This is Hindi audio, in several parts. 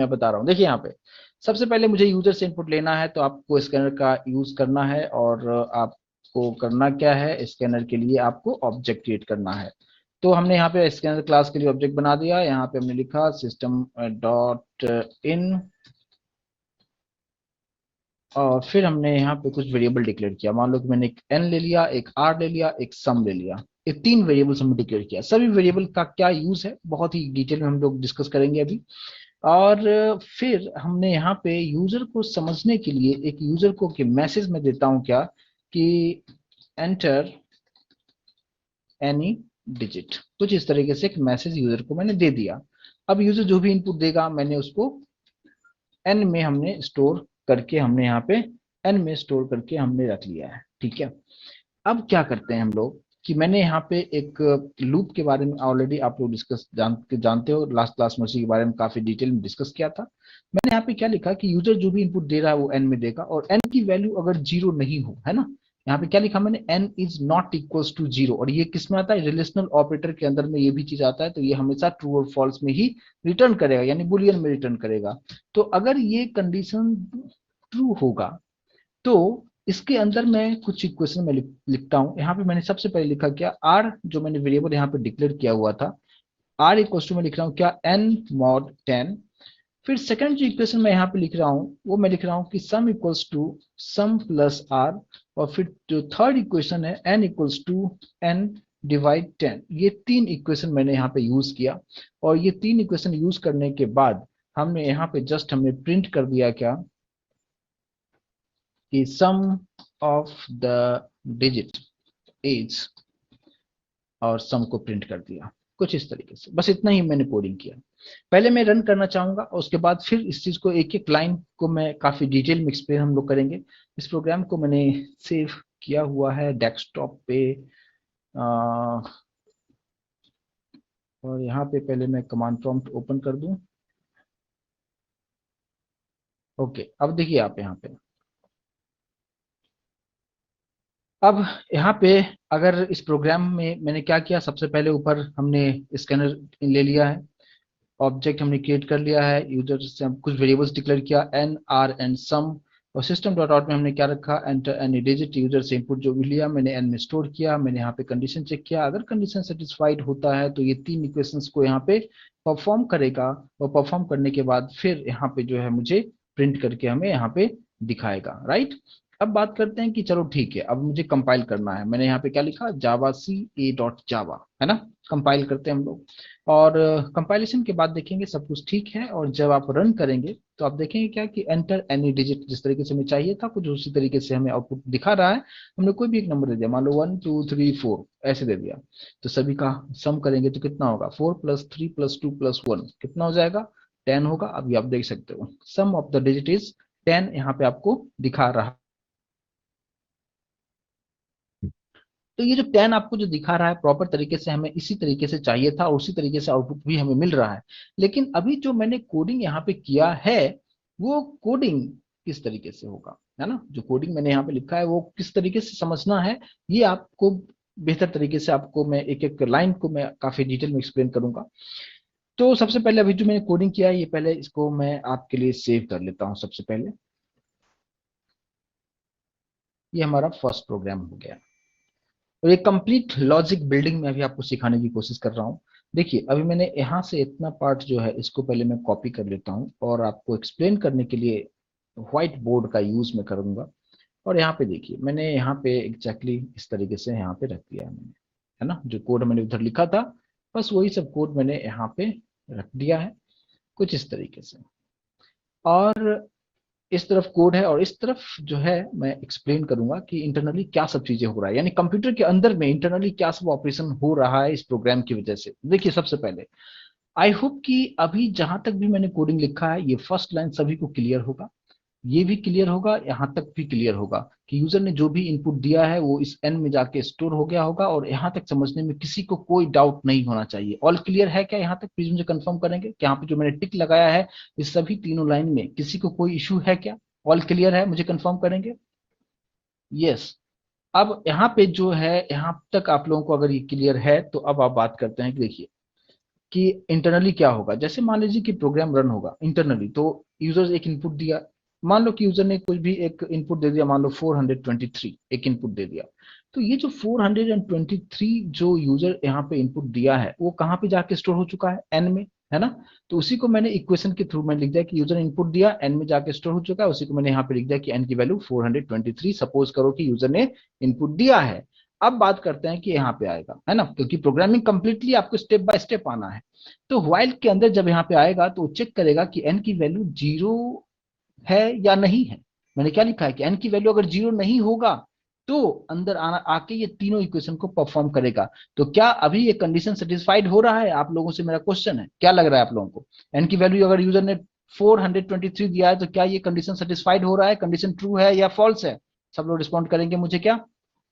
मैं बता रहा हूँ। देखिए यहाँ पे सबसे पहले मुझे यूजर से इनपुट लेना है, तो आपको स्कैनर का यूज करना है। और आपको करना क्या है, स्कैनर के लिए आपको ऑब्जेक्ट क्रिएट करना है। तो हमने यहाँ पे स्कैनर क्लास के लिए ऑब्जेक्ट बना दिया। यहाँ पे हमने लिखा सिस्टम डॉट इन, और फिर हमने यहाँ पे कुछ वेरिएबल डिक्लेयर किया। मान लो कि मैंने एक एन ले लिया, एक आर ले लिया, एक सम ले लिया। ये तीन वेरिएबल्स हमने डिक्लेयर किया। सभी वेरिएबल का क्या यूज है बहुत ही डिटेल में हम लोग डिस्कस करेंगे अभी। और फिर हमने यहाँ पे यूजर को समझने के लिए एक यूजर को कि मैसेज में देता हूँ क्या, कि एंटर एनी डिजिट। कुछ इस तरीके से एक मैसेज यूजर को मैंने दे दिया। अब यूजर जो भी इनपुट देगा मैंने उसको एन में हमने स्टोर करके, हमने यहाँ पे एन में स्टोर करके हमने रख लिया है। ठीक है। अब क्या करते हैं हम लोग कि मैंने यहाँ पे एक लूप के बारे में ऑलरेडी आप लोग डिस्कस जानते हो, लास्ट क्लास में उसी के बारे में काफी डिटेल में डिस्कस किया था। मैंने यहाँ पे क्या लिखा कि यूजर जो भी इनपुट दे रहा है वो एन में देगा, और एन की वैल्यू अगर जीरो नहीं हो, है ना। यहाँ पे क्या लिखा मैंने, n is not equals to zero. और ये किस में आता है, रिलेशनल ऑपरेटर के अंदर में ये भी चीज आता है। तो ये हमेशा ट्रू और फॉल्स में ही रिटर्न करेगा, यानी बुलियन में रिटर्न करेगा। तो अगर ये कंडीशन ट्रू होगा तो इसके अंदर मैं कुछ इक्वेशन में लिखता हूं। यहाँ पे मैंने सबसे पहले लिखा क्या, आर जो मैंने वेरिएबल यहाँ पे डिक्लेयर किया हुआ था, आर इक्वल टू मैं लिख रहा हूँ क्या, एन मॉड 10। फिर सेकंड जो इक्वेशन मैं यहाँ पे लिख रहा हूँ वो मैं लिख रहा हूँ कि sum equals to sum plus r. और फिर जो थर्ड इक्वेशन है n equals to n divide 10। ये तीन इक्वेशन मैंने यहाँ पे यूज किया। और ये तीन इक्वेशन यूज करने के बाद हमने यहाँ पे जस्ट हमने प्रिंट कर दिया क्या, कि सम ऑफ द डिजिट इज, और सम को प्रिंट कर दिया। कुछ इस तरीके से, बस इतना ही मैंने कोडिंग किया। पहले मैं रन करना चाहूंगा और उसके बाद फिर इस चीज को एक एक लाइन को मैं काफी डिटेल में एक्सप्लेन हम लोग करेंगे। इस प्रोग्राम को मैंने सेव किया हुआ है डेस्कटॉप पे। आ, और यहाँ पे पहले मैं कमांड प्रॉम्प्ट ओपन कर दूं। ओके, अब देखिए आप यहाँ पे, अब यहाँ पे अगर इस प्रोग्राम में मैंने क्या किया, सबसे पहले ऊपर हमने स्कैनर ले लिया है, ऑब्जेक्ट हमने क्रिएट कर लिया है, यूजर से हम कुछ वेरिएबल्स डिक्लेयर किया एन आर एंड सम। और सिस्टम डॉट आउट में हमने क्या रखा, एंटर एनी डिजिट। यूजर से इनपुट जो भी लिया मैंने एन में स्टोर किया। मैंने यहाँ पे कंडीशन चेक किया, अगर कंडीशन सेटिस्फाइड होता है तो ये तीन इक्वेशंस को यहाँ पे परफॉर्म करेगा। और परफॉर्म करने के बाद फिर यहाँ पे जो है मुझे प्रिंट करके हमें यहाँ पे दिखाएगा, राइट। अब बात करते हैं कि चलो ठीक है, अब मुझे कंपाइल करना है। मैंने यहाँ पे क्या लिखा, जावा सी ए डॉट जावा, है ना। कंपाइल करते हैं हम लोग। और कंपाइलेशन के बाद देखेंगे सब कुछ ठीक है। और जब आप रन करेंगे तो आप देखेंगे क्या कि एंटर एनी डिजिट, जिस तरीके से हमें चाहिए था कुछ उसी तरीके से हमें आउटपुट दिखा रहा है। हमने कोई भी एक नंबर दे दिया, मान लो 1 2 3 4 ऐसे दे दिया। तो सभी का सम करेंगे तो कितना होगा, 4 + 3 + 2 + 1 कितना हो जाएगा, 10 होगा। अभी आप देख सकते हो सम ऑफ द डिजिट इज 10, यहाँ पे आपको दिखा रहा। तो ये जो 10 आपको जो दिखा रहा है प्रॉपर तरीके से हमें इसी तरीके से चाहिए था, और उसी तरीके से आउटपुट भी हमें मिल रहा है। लेकिन अभी जो मैंने कोडिंग यहाँ पे किया है वो कोडिंग किस तरीके से होगा, है ना। जो कोडिंग मैंने यहाँ पे लिखा है वो किस तरीके से समझना है, ये आपको बेहतर तरीके से आपको मैं एक एक लाइन को मैं काफी डिटेल में एक्सप्लेन करूंगा। तो सबसे पहले अभी जो मैंने कोडिंग किया है ये पहले इसको मैं आपके लिए सेव कर लेता हूँ। सबसे पहले ये हमारा फर्स्ट प्रोग्राम हो गया। और ये कंप्लीट लॉजिक बिल्डिंग में अभी आपको सिखाने की कोशिश कर रहा हूँ। देखिए अभी मैंने यहाँ से इतना पार्ट जो है इसको पहले मैं कॉपी कर लेता हूँ, और आपको एक्सप्लेन करने के लिए व्हाइट बोर्ड का यूज मैं करूंगा। और यहाँ पे देखिए मैंने यहाँ पे एग्जैक्टली इस तरीके से यहाँ पे रख दिया है मैंने, है ना। जो कोड मैंने उधर लिखा था बस वही सब कोड मैंने यहाँ पे रख दिया है, कुछ इस तरीके से। और इस तरफ कोड है और इस तरफ जो है मैं एक्सप्लेन करूंगा कि इंटरनली क्या सब चीजें हो रहा है, यानी कंप्यूटर के अंदर में इंटरनली क्या सब ऑपरेशन हो रहा है इस प्रोग्राम की वजह से। देखिए सबसे पहले आई होप कि अभी जहां तक भी मैंने कोडिंग लिखा है ये फर्स्ट लाइन सभी को क्लियर होगा। ये भी क्लियर होगा, यहाँ तक भी क्लियर होगा कि यूजर ने जो भी इनपुट दिया है वो इस एन में जाके स्टोर हो गया होगा। और यहाँ तक समझने में किसी को कोई डाउट नहीं होना चाहिए। ऑल क्लियर है क्या यहाँ तक, प्लीज मुझे कंफर्म करेंगे कि यहाँ पे जो मैंने टिक लगाया है इस सभी तीनों लाइन में किसी को कोई इशू है क्या। ऑल क्लियर है, मुझे कंफर्म करेंगे। यस। अब यहाँ पे जो है यहाँ तक आप लोगों को अगर ये क्लियर है तो अब आप बात करते हैं कि देखिए कि इंटरनली क्या होगा। जैसे मान लीजिए कि प्रोग्राम रन होगा इंटरनली, तो यूजर एक इनपुट दिया, मान लो कि यूजर ने कुछ भी एक इनपुट दे दिया, मान लो 423 एक इनपुट दे दिया। तो ये जो 423 जो यूजर यहाँ पे इनपुट दिया है वो कहाँ पे जाके स्टोर हो चुका है, एन में, है ना। तो उसी को मैंने इक्वेशन के थ्रू मैंने लिख दिया कि यूजर ने इनपुट दिया, एन में जाके स्टोर हो चुका है। उसी को मैंने यहाँ पे लिख दिया कि एन की वैल्यू 423, सपोज करो कि यूजर ने इनपुट दिया है। अब बात करते हैं कि यहाँ पे आएगा, है ना, क्योंकि प्रोग्रामिंग कंप्लीटली आपको स्टेप बाय स्टेप आना है। तो व्हाइल के अंदर जब यहाँ पे आएगा तो चेक करेगा कि एन की वैल्यू जीरो है या नहीं है। मैंने क्या लिखा है कि एन की वैल्यू अगर जीरो नहीं होगा तो अंदर आना आके ये तीनों इक्वेशन को परफॉर्म करेगा। तो क्या अभी ये कंडीशन सेटिस्फाइड हो रहा है? आप लोगों से मेरा क्वेश्चन है, क्या लग रहा है आप लोगों को? एन की वैल्यू अगर यूजर ने 423 दिया है तो क्या ये कंडीशन सेटिस्फाइड हो रहा है, कंडीशन ट्रू है या फॉल्स है? सब लोग रिस्पॉन्ड करेंगे मुझे, क्या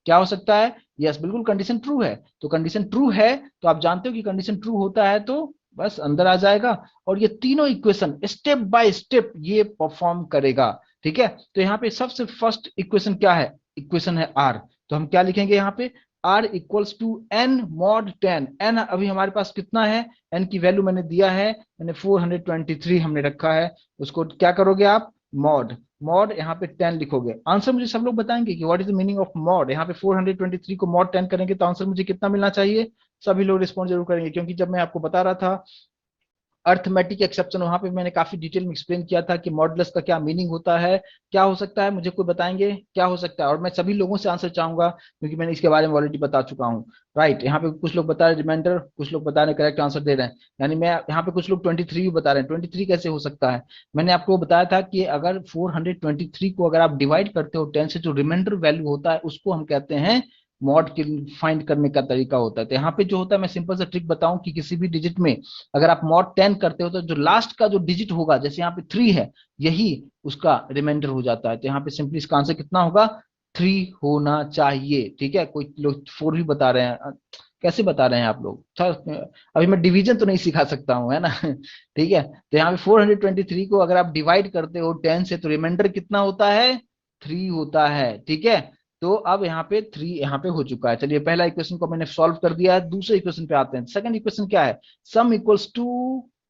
क्या हो सकता है? यस, बिल्कुल कंडीशन ट्रू है। तो कंडीशन ट्रू है तो आप जानते हो कि कंडीशन ट्रू होता है तो बस अंदर आ जाएगा और ये तीनों इक्वेशन स्टेप बाय स्टेप ये परफॉर्म करेगा। ठीक है, तो यहाँ पे सबसे फर्स्ट इक्वेशन क्या है? इक्वेशन है आर। तो हम क्या लिखेंगे यहाँ पे? R equals to n mod 10। N अभी हमारे पास कितना है? एन की वैल्यू मैंने दिया है, मैंने 423 हमने रखा है। उसको क्या करोगे आप? मॉड, मॉड यहाँ पे 10 लिखोगे। आंसर मुझे सब लोग बताएंगे कि what is the meaning of mod. यहाँ पे 423 को मॉड 10 करेंगे तो आंसर मुझे कितना मिलना चाहिए? सभी लोग रिस्पॉन्ड जरूर करेंगे, क्योंकि जब मैं आपको बता रहा था अर्थमेटिक एक्सेप्शन, वहां पे मैंने काफी डिटेल में एक्सप्लेन किया था कि मॉडुलस का क्या मीनिंग होता है। क्या हो सकता है, मुझे कोई बताएंगे क्या हो सकता है? और मैं सभी लोगों से आंसर चाहूंगा क्योंकि मैंने इसके बारे में ऑलरेडी बता चुका हूँ। राइट, यहाँ पे कुछ लोग बता रहे हैं रिमाइंडर, कुछ लोग बता रहे हैं करेक्ट आंसर दे रहे हैं। यानी मैं यहाँ पे कुछ लोग 23 भी बता रहे हैं। 23 कैसे हो सकता है? मैंने आपको बताया था कि अगर 423 को अगर आप डिवाइड करते हो 10 से, जो रिमाइंडर वैल्यू होता है उसको हम कहते हैं मॉड के फाइंड करने का तरीका होता है। तो यहाँ पे जो होता है, मैं सिंपल सा ट्रिक बताऊं कि किसी भी डिजिट में अगर आप मॉड 10 करते हो तो जो लास्ट का जो डिजिट होगा, जैसे यहाँ पे 3 है, यही उसका रिमाइंडर हो जाता है। तो यहाँ पे सिंपली इसका आंसर कितना होगा? 3 होना चाहिए। ठीक है, कोई लोग 4 भी बता रहे हैं, कैसे बता रहे हैं आप लोग? अच्छा, अभी मैं डिवीजन तो नहीं सिखा सकता हूँ, है ना। ठीक है, तो यहाँ पे 423 को अगर आप डिवाइड करते हो 10 से तो रिमाइंडर कितना होता है? 3 होता है। ठीक है, तो अब यहाँ पे 3 यहाँ पे हो चुका है। चलिए, पहला इक्वेशन को मैंने सॉल्व कर दिया है। दूसरे इक्वेशन पे आते हैं। सेकंड इक्वेशन क्या है? सम इक्वल्स टू,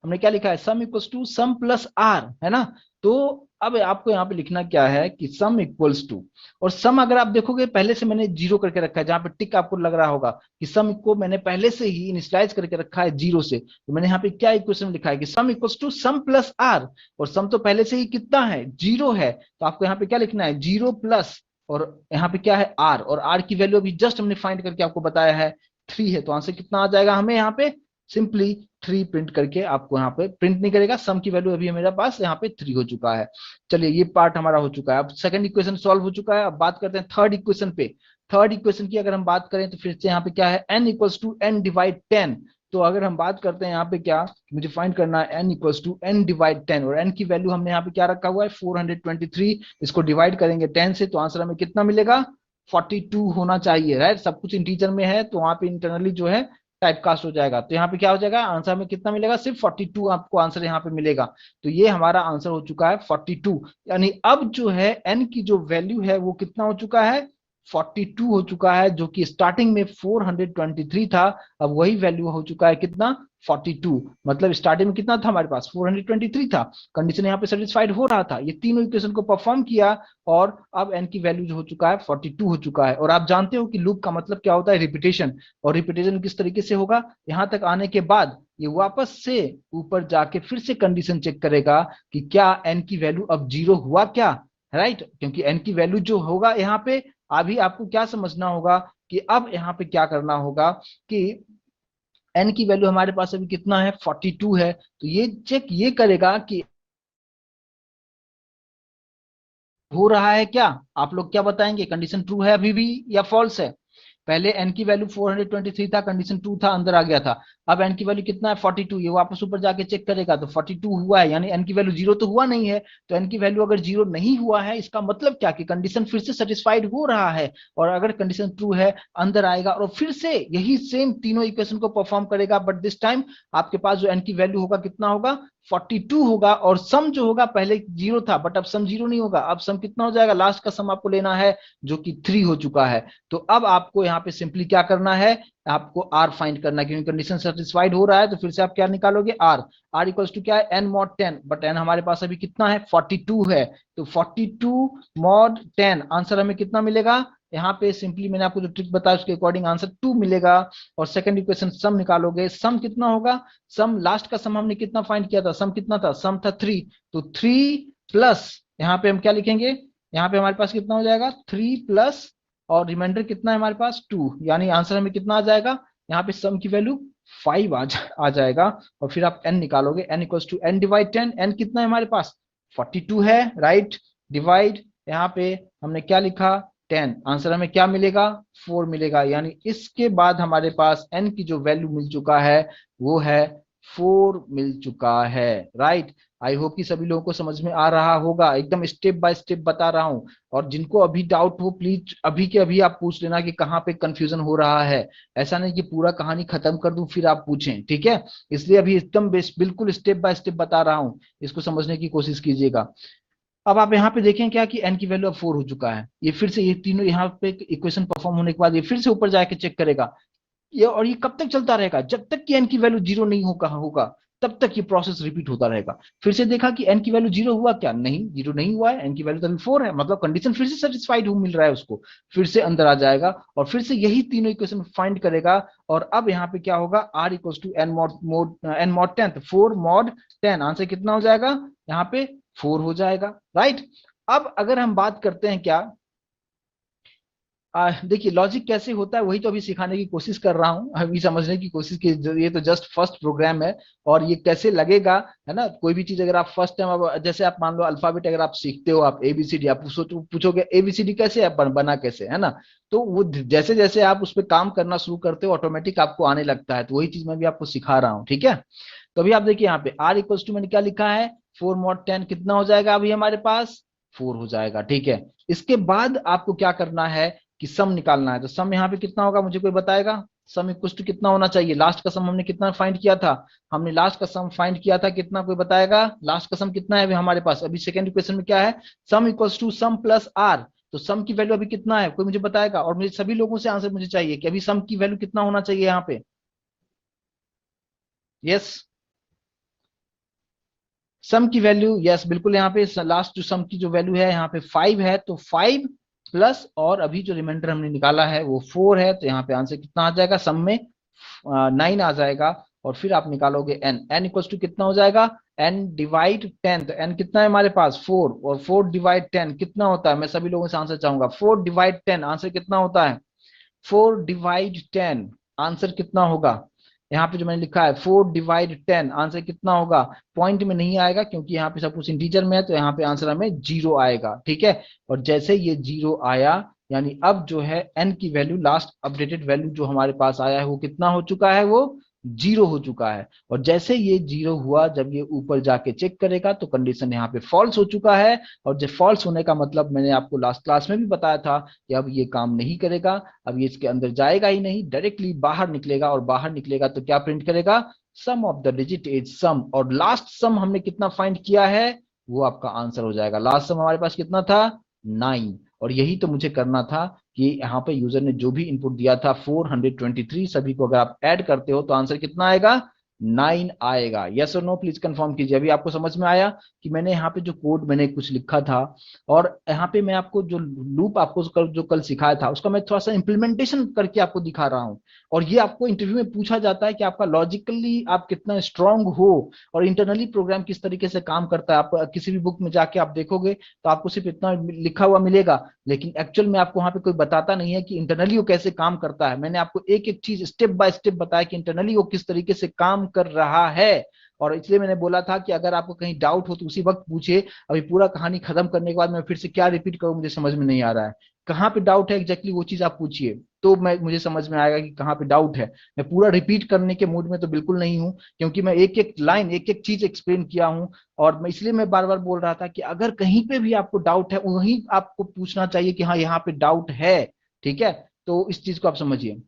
हमने क्या लिखा है? Sum equals to sum plus r, है ना। तो अब आपको यहाँ पे लिखना क्या है कि सम इक्वल्स टू, और सम अगर आप देखोगे पहले से मैंने जीरो करके रखा है, जहां पे टिक आपको लग रहा होगा कि सम को मैंने पहले से ही इनिशियलाइज करके रखा है जीरो से। तो मैंने यहाँ पे क्या इक्वेशन लिखा है कि sum equals to sum plus r, और सम तो पहले से ही कितना है? जीरो है। तो आपको यहाँ पे क्या लिखना है? जीरो प्लस, और यहाँ पे क्या है? आर, और आर की वैल्यू अभी जस्ट हमने फाइंड करके आपको बताया है 3 है। तो आंसर कितना आ जाएगा हमें? यहाँ पे सिंपली 3 प्रिंट करके आपको यहाँ पे प्रिंट नहीं करेगा, सम की वैल्यू अभी मेरे पास यहाँ पे 3 हो चुका है। चलिए, ये पार्ट हमारा हो चुका है। अब सेकंड इक्वेशन सॉल्व हो चुका है। अब बात करते हैं थर्ड इक्वेशन पे। थर्ड इक्वेशन की अगर हम बात करें तो फिर से यहाँ पे क्या है? n equals to n divide 10। तो अगर हम बात करते हैं यहाँ पे क्या, मुझे फाइंड करना है n equals to n divide 10, और n की वैल्यू हमने यहाँ पे क्या रखा हुआ है? 423। इसको डिवाइड करेंगे 10 से तो आंसर हमें कितना मिलेगा? 42 होना चाहिए। राइट, सब कुछ इंटीजर में है तो वहां पे इंटरनली जो है टाइप कास्ट हो जाएगा। तो यहाँ पे क्या हो जाएगा? आंसर में कितना मिलेगा? सिर्फ 42 आपको आंसर यहाँ पे मिलेगा। तो ये हमारा आंसर हो चुका है 42। यानी अब जो है n की जो वैल्यू है वो कितना हो चुका है? 42 हो चुका है, जो कि स्टार्टिंग में 423 था। अब वही वैल्यू हो चुका है कितना? 42। मतलब स्टार्टिंग में कितना था हमारे पास? 423 था। कंडीशन यहाँ पे सेटिस्फाइड हो रहा था, ये तीनों इक्वेशन को परफॉर्म किया, और अब n की वैल्यू जो हो चुका है 42 हो चुका है। और आप जानते हो कि लूप का मतलब क्या होता है? रिपीटेशन। और रिपीटेशन किस तरीके से होगा? यहाँ तक आने के बाद ये वापस से ऊपर जाके फिर से कंडीशन चेक करेगा कि क्या n की वैल्यू अब जीरो हुआ क्या। राइट, क्योंकि n की वैल्यू जो होगा यहाँ पे, अभी आपको क्या समझना होगा कि अब यहाँ पे क्या करना होगा कि n की वैल्यू हमारे पास अभी कितना है? 42 है। तो ये चेक ये करेगा कि हो रहा है क्या। आप लोग क्या बताएंगे? कंडीशन ट्रू है अभी भी या फॉल्स है? पहले n की वैल्यू 423 था, कंडीशन ट्रू था, अंदर आ गया था। अब n की वैल्यू कितना है? 42। ये वापस ऊपर जाके चेक करेगा तो 42 हुआ है, यानी n की वैल्यू जीरो तो हुआ नहीं है। तो n की वैल्यू अगर जीरो नहीं हुआ है, इसका मतलब क्या कि कंडीशन फिर से सेटिस्फाइड हो रहा है। और अगर कंडीशन ट्रू है, अंदर आएगा और फिर से यही सेम तीनों इक्वेशन को परफॉर्म करेगा, बट दिस टाइम आपके पास जो n की वैल्यू होगा कितना होगा? 42 होगा, और सम जो होगा पहले 0 था बट अब सम 0 नहीं होगा, अब सम कितना हो जाएगा, लास्ट का सम आपको लेना है जो कि 3 हो चुका है। तो अब आपको यहाँ पे सिंपली क्या करना है, आपको आर फाइंड करना है, क्योंकि कंडीशन सेटिस्फाइड हो रहा है। तो फिर से आप क्या निकालोगे, आर। आर इक्वल्स टू क्या है, एन मॉड 10, बट एन हमारे पास अभी कितना है, 42 है। तो 42 मॉड 10, आंसर हमें कितना मिलेगा, यहाँ पे सिंपली मैंने आपको जो ट्रिक बताया उसके अकॉर्डिंग आंसर 2 मिलेगा। और सेकंड इक्वेशन सम निकालोगे, सम कितना होगा, सम लास्ट का सम हमने कितना फाइंड किया था, सम कितना था, सम था 3। तो 3 प्लस, यहाँ पे हम क्या लिखेंगे, यहाँ पे हमारे पास कितना हो जाएगा, 3 प्लस, और रिमाइंडर कितना है हमारे पास 2, यानी आंसर हमें कितना आ जाएगा, यहाँ पे सम की वैल्यू 5 आ जाएगा। और फिर आप एन निकालोगे, n equals to n divide 10, n कितना है हमारे पास 42 है, राइट, डिवाइड यहाँ पे हमने क्या लिखा 10, आंसर हमें क्या मिलेगा 4 मिलेगा। यानी इसके बाद हमारे पास n की जो वैल्यू मिल चुका है वो है 4 मिल चुका है, राइट। आई होप कि सभी लोगों को समझ में आ रहा होगा, एकदम स्टेप बाय स्टेप बता रहा हूं। और जिनको अभी डाउट हो प्लीज अभी के अभी आप पूछ लेना कि कहाँ पे कंफ्यूजन हो रहा है। ऐसा नहीं कि पूरा कहानी खत्म कर दूं फिर आप पूछें, ठीक है। इसलिए अभी एकदम बिल्कुल स्टेप बाय स्टेप बता रहा हूं, इसको समझने की कोशिश कीजिएगा। अब आप यहाँ पे देखें क्या कि n की वैल्यू अब 4 हो चुका है, ये फिर से ये तीनों यहाँ पे इक्वेशन परफॉर्म होने के बाद ये फिर से ऊपर जाके चेक करेगा ये, और ये कब तक चलता रहेगा, जब तक कि n की वैल्यू 0 नहीं होगा तब तक ये प्रोसेस रिपीट होता रहेगा। फिर से देखा कि n की वैल्यू 0 हुआ क्या, नहीं 0 नहीं हुआ है, n की वैल्यू तो अभी 4 है, मतलब कंडीशन फिर से सेटिस्फाइड हो मिल रहा है उसको। फिर से अंदर आ जाएगा और फिर से यही तीनों इक्वेशन फाइंड करेगा। और अब यहाँ पे क्या होगा, r equals to n mod 10, तो 4 मॉड 10, आंसर कितना हो जाएगा यहाँ पे 4 हो जाएगा, राइट। अब अगर हम बात करते हैं क्या, देखिए लॉजिक कैसे होता है वही तो अभी सिखाने की कोशिश कर रहा हूँ, अभी समझने की कोशिश की, ये तो जस्ट फर्स्ट प्रोग्राम है। और ये कैसे लगेगा, है ना, कोई भी चीज अगर आप फर्स्ट टाइम, अब जैसे आप मान लो अल्फाबेट अगर आप सीखते हो, आप एबीसीडी आप पूछोगे एबीसीडी कैसे है, बना कैसे, है ना। तो वो जैसे जैसे आप उस पर काम करना शुरू करते हो ऑटोमेटिक आपको आने लगता है, तो वही चीज मैं भी आपको सिखा रहा हूँ, ठीक है। तो अभी आप देखिए यहाँ पे आर इक्वल्स टू मैंने क्या लिखा है, 4 मॉड 10 कितना हो जाएगा अभी हमारे पास 4 हो जाएगा, ठीक है। इसके बाद आपको क्या करना है कि सम निकालना है, तो सम यहाँ पे कितना होगा मुझे कोई बताएगा, सम इक्वल टू कितना होना चाहिए, लास्ट का सम हमने कितना फाइंड किया था, हमने लास्ट का सम फाइंड किया था कितना, कोई बताएगा लास्ट का सम कितना है अभी हमारे पास, अभी सेकंड इक्वेशन में क्या है, sum equals to sum plus r. तो सम की वैल्यू अभी कितना है कोई मुझे बताएगा, और मुझे सभी लोगों से आंसर मुझे चाहिए कि अभी सम की वैल्यू कितना होना चाहिए यहाँ पे, यस सम की वैल्यू, यस बिल्कुल, यहाँ पे लास्ट जो सम की जो वैल्यू है यहाँ पे 5 है, तो 5 प्लस और अभी जो रिमाइंडर हमने निकाला है वो 4 है, तो यहाँ पे आंसर कितना आ जाएगा, सम में 9 आ जाएगा। और फिर आप निकालोगे एन, एन इक्वल्स टू कितना हो जाएगा, एन डिवाइड 10, तो एन कितना है हमारे पास 4, और 4 डिवाइड 10 कितना होता है, मैं सभी लोगों से आंसर चाहूंगा, 4 डिवाइड 10 आंसर कितना होता है, 4 डिवाइड 10 आंसर कितना होगा, यहाँ पे जो मैंने लिखा है 4 डिवाइड 10 आंसर कितना होगा, पॉइंट में नहीं आएगा क्योंकि यहाँ पे सब कुछ इंटीजर में है, तो यहाँ पे आंसर हमें 0 आएगा, ठीक है। और जैसे ये 0 आया, यानी अब जो है n की वैल्यू, लास्ट अपडेटेड वैल्यू जो हमारे पास आया है वो कितना हो चुका है, वो 0 हो चुका है। और जैसे ये 0 हुआ, जब ये ऊपर जाके चेक करेगा तो कंडीशन यहाँ पे फॉल्स हो चुका है। और जब फॉल्स होने का मतलब मैंने आपको लास्ट क्लास में भी बताया था कि अब ये काम नहीं करेगा, अब ये इसके अंदर जाएगा ही नहीं, डायरेक्टली बाहर निकलेगा, और बाहर निकलेगा तो क्या प्रिंट करेगा, sum of the digit is sum, और लास्ट सम हमने कितना फाइंड किया है वो आपका आंसर हो जाएगा। लास्ट सम हमारे पास कितना था 9, और यही तो मुझे करना था कि यहाँ पे यूजर ने जो भी इनपुट दिया था 423, सभी को अगर आप ऐड करते हो तो आंसर कितना आएगा 9 आएगा। यस और नो प्लीज कंफर्म कीजिए, अभी आपको समझ में आया कि मैंने यहाँ पे जो कोड मैंने कुछ लिखा था, और यहाँ पे मैं आपको जो लूप आपको जो कल सिखाया था उसका मैं थोड़ा सा इंप्लीमेंटेशन करके आपको दिखा रहा हूँ। और ये आपको इंटरव्यू में पूछा जाता है कि आपका लॉजिकली आप कितना स्ट्रांग हो, और इंटरनली प्रोग्राम किस तरीके से काम करता है। आप किसी भी बुक में जाके आप देखोगे तो आपको सिर्फ इतना लिखा हुआ मिलेगा, लेकिन एक्चुअल में आपको वहां पे कोई बताता नहीं है कि इंटरनली वो कैसे काम करता है। मैंने आपको एक एक चीज स्टेप बाय स्टेप बताया कि इंटरनली वो किस तरीके से काम कर रहा है। और इसलिए मैंने बोला था कि अगर आपको कहीं डाउट हो तो उसी वक्त पूछे, अभी पूरा कहानी खत्म करने के बाद मैं फिर से क्या रिपीट करूं, मुझे समझ में नहीं आ रहा है। कहाँ पे डाउट है एग्जैक्टली वो चीज आप पूछिए, तो मैं मुझे समझ में आएगा कि कहाँ पे डाउट है। मैं पूरा रिपीट करने के मूड में तो बिल्कुल नहीं हूँ, क्योंकि मैं एक एक लाइन एक एक चीज एक्सप्लेन किया हूँ। और मैं इसलिए मैं बार बार बोल रहा था कि अगर कहीं पे भी आपको डाउट है वहीं आपको पूछना चाहिए कि हाँ यहाँ पे डाउट है, ठीक है। तो इस चीज को आप समझिए।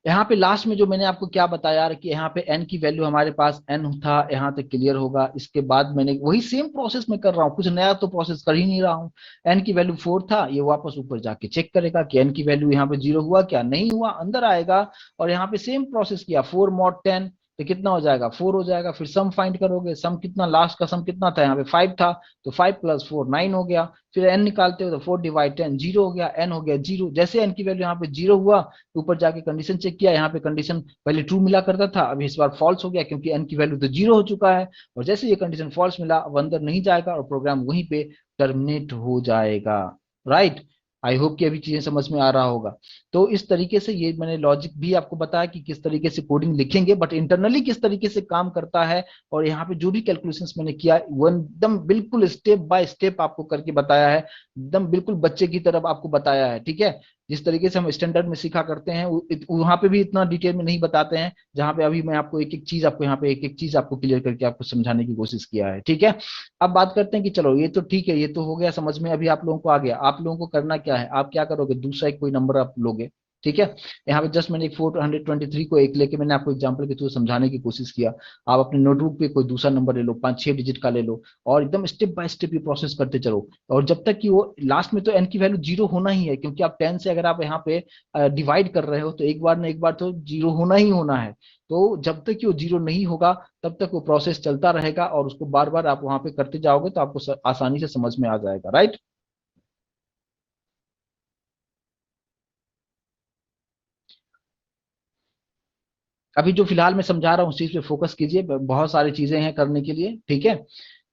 यहाँ पे लास्ट में जो मैंने आपको क्या बताया कि यहाँ पे n की वैल्यू हमारे पास n था, यहाँ तक क्लियर होगा। इसके बाद मैंने वही सेम प्रोसेस में कर रहा हूँ, कुछ नया तो प्रोसेस कर ही नहीं रहा हूँ। n की वैल्यू 4 था, ये वापस ऊपर जाके चेक करेगा कि n की वैल्यू यहाँ पे 0 हुआ क्या, नहीं हुआ, अंदर आएगा और यहाँ पे सेम प्रोसेस किया 4 mod 10, तो कितना हो जाएगा 4 हो जाएगा। फिर सम फाइंड करोगे, सम कितना, लास्ट का सम कितना था, यहाँ पे 5 था, तो 5 + 4 9 हो गया। फिर n निकालते हो तो 4 / 10 0 हो गया, n हो गया 0। जैसे n की वैल्यू यहाँ पे 0 हुआ, ऊपर जाके कंडीशन चेक किया, यहाँ पे कंडीशन पहले ट्रू मिला करता था, अभी इस बार फॉल्स हो गया क्योंकि n की वैल्यू तो 0 हो चुका है। और जैसे ये कंडीशन फॉल्स मिला, अब अंदर नहीं जाएगा और प्रोग्राम वहीं पे टर्मिनेट हो जाएगा। राइट। आई होप कि अभी चीजें समझ में आ रहा होगा। तो इस तरीके से ये मैंने लॉजिक भी आपको बताया कि किस तरीके से कोडिंग लिखेंगे, बट इंटरनली किस तरीके से काम करता है। और यहाँ पे जो भी कैलकुलेशंस मैंने किया वो एकदम बिल्कुल स्टेप बाय स्टेप आपको करके बताया है, एकदम बिल्कुल बच्चे की तरफ आपको बताया है। ठीक है, जिस तरीके से हम स्टैंडर्ड में सीखा करते हैं वहां पे भी इतना डिटेल में नहीं बताते हैं, जहां पे अभी मैं आपको एक एक चीज आपको यहाँ पे एक एक चीज आपको क्लियर करके आपको समझाने की कोशिश किया है। ठीक है, अब बात करते हैं कि चलो ये तो ठीक है, ये तो हो गया समझ में, अभी आप लोगों को आ गया, आप लोगों को करना क्या है, आप क्या करोगे, दूसरा एक कोई नंबर आप लोगे। ठीक है, यहाँ पे जस्ट मैंने 423 को एक लेके मैंने आपको एग्जांपल के थ्रू समझाने की कोशिश किया। आप अपने नोटबुक पे कोई दूसरा नंबर ले लो, 5-6 डिजिट का ले लो, और एकदम स्टेप बाय स्टेप ये प्रोसेस करते चलो। और जब तक कि वो लास्ट में तो n की वैल्यू 0 होना ही है, क्योंकि आप 10 से अगर आप यहाँ पे डिवाइड कर रहे हो तो एक बार ना एक बार तो 0 होना ही होना है। तो जब तक कि वो 0 नहीं होगा तब तक वो प्रोसेस चलता रहेगा, और उसको बार बार आप वहां पे करते जाओगे तो आपको आसानी से समझ में आ जाएगा। राइट। अभी जो फिलहाल मैं समझा रहा हूँ उस चीज पे फोकस कीजिए, बहुत सारी चीजें हैं करने के लिए। ठीक है,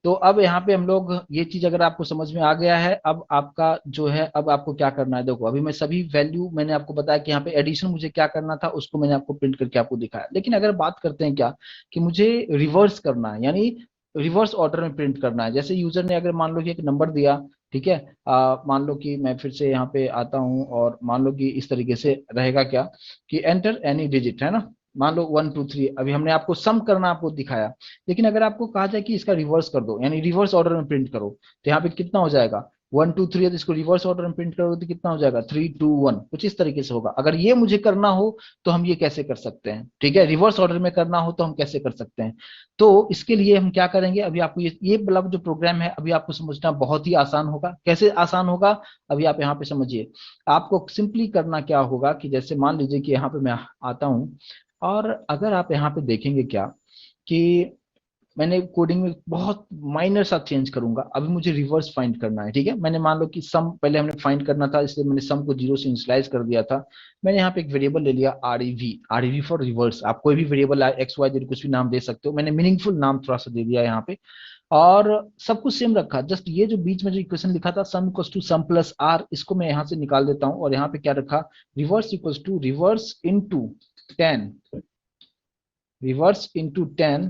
तो अब यहाँ पे हम लोग ये चीज अगर आपको समझ में आ गया है, अब आपका जो है, अब आपको क्या करना है, देखो अभी मैं सभी वैल्यू मैंने आपको बताया कि यहाँ पे एडिशन मुझे क्या करना था उसको मैंने आपको प्रिंट करके आपको दिखाया। लेकिन अगर बात करते हैं क्या कि मुझे रिवर्स करना है, यानी रिवर्स ऑर्डर में प्रिंट करना है। जैसे यूजर ने अगर मान लो कि एक नंबर दिया, ठीक है, मान लो कि मैं फिर से यहाँ पे आता हूँ और मान लो कि इस तरीके से रहेगा क्या कि एंटर एनी डिजिट, है ना, मान लो 1 2 3, अभी हमने आपको सम करना आपको दिखाया। लेकिन अगर आपको कहा जाए कि इसका रिवर्स कर दो, यानी रिवर्स ऑर्डर में प्रिंट करो, तो यहाँ पे कितना हो जाएगा 1 2 3 है, तो इसको रिवर्स ऑर्डर में प्रिंट करोगे तो कितना हो जाएगा 3 2 1, कुछ इस तरीके से होगा। अगर ये मुझे करना हो तो हम ये कैसे कर सकते हैं, ठीक है, रिवर्स ऑर्डर में करना हो तो हम कैसे कर सकते हैं। तो इसके लिए हम क्या करेंगे, अभी आपको ये वाला जो प्रोग्राम है अभी आपको समझना बहुत ही आसान होगा। कैसे आसान होगा, अभी आप यहाँ पे समझिए। आपको सिंपली करना क्या होगा कि जैसे मान लीजिए कि यहाँ पे मैं आता हूँ, और अगर आप यहाँ पे देखेंगे क्या कि मैंने कोडिंग में बहुत माइनर सा चेंज करूंगा। अभी मुझे रिवर्स फाइंड करना है। ठीक है, मैंने मान लो कि सम पहले हमने फाइंड करना था, इसलिए मैंने सम को 0 से इनिशियलाइज कर दिया था। मैंने यहाँ पे एक वेरिएबल ले लिया are e we for reverse. आप कोई भी वेरिएबल एक्स वाई जेड कुछ भी नाम दे सकते हो, मैंने मीनिंगफुल नाम थोड़ा सा दे दिया यहाँ पे। और सब कुछ सेम रखा, जस्ट ये जो बीच में जो इक्वेशन लिखा था sum equals to sum plus r, इसको मैं यहाँ से निकाल देता हूँ। और यहाँ पे क्या रखा, reverse equals to reverse into 10, reverse into 10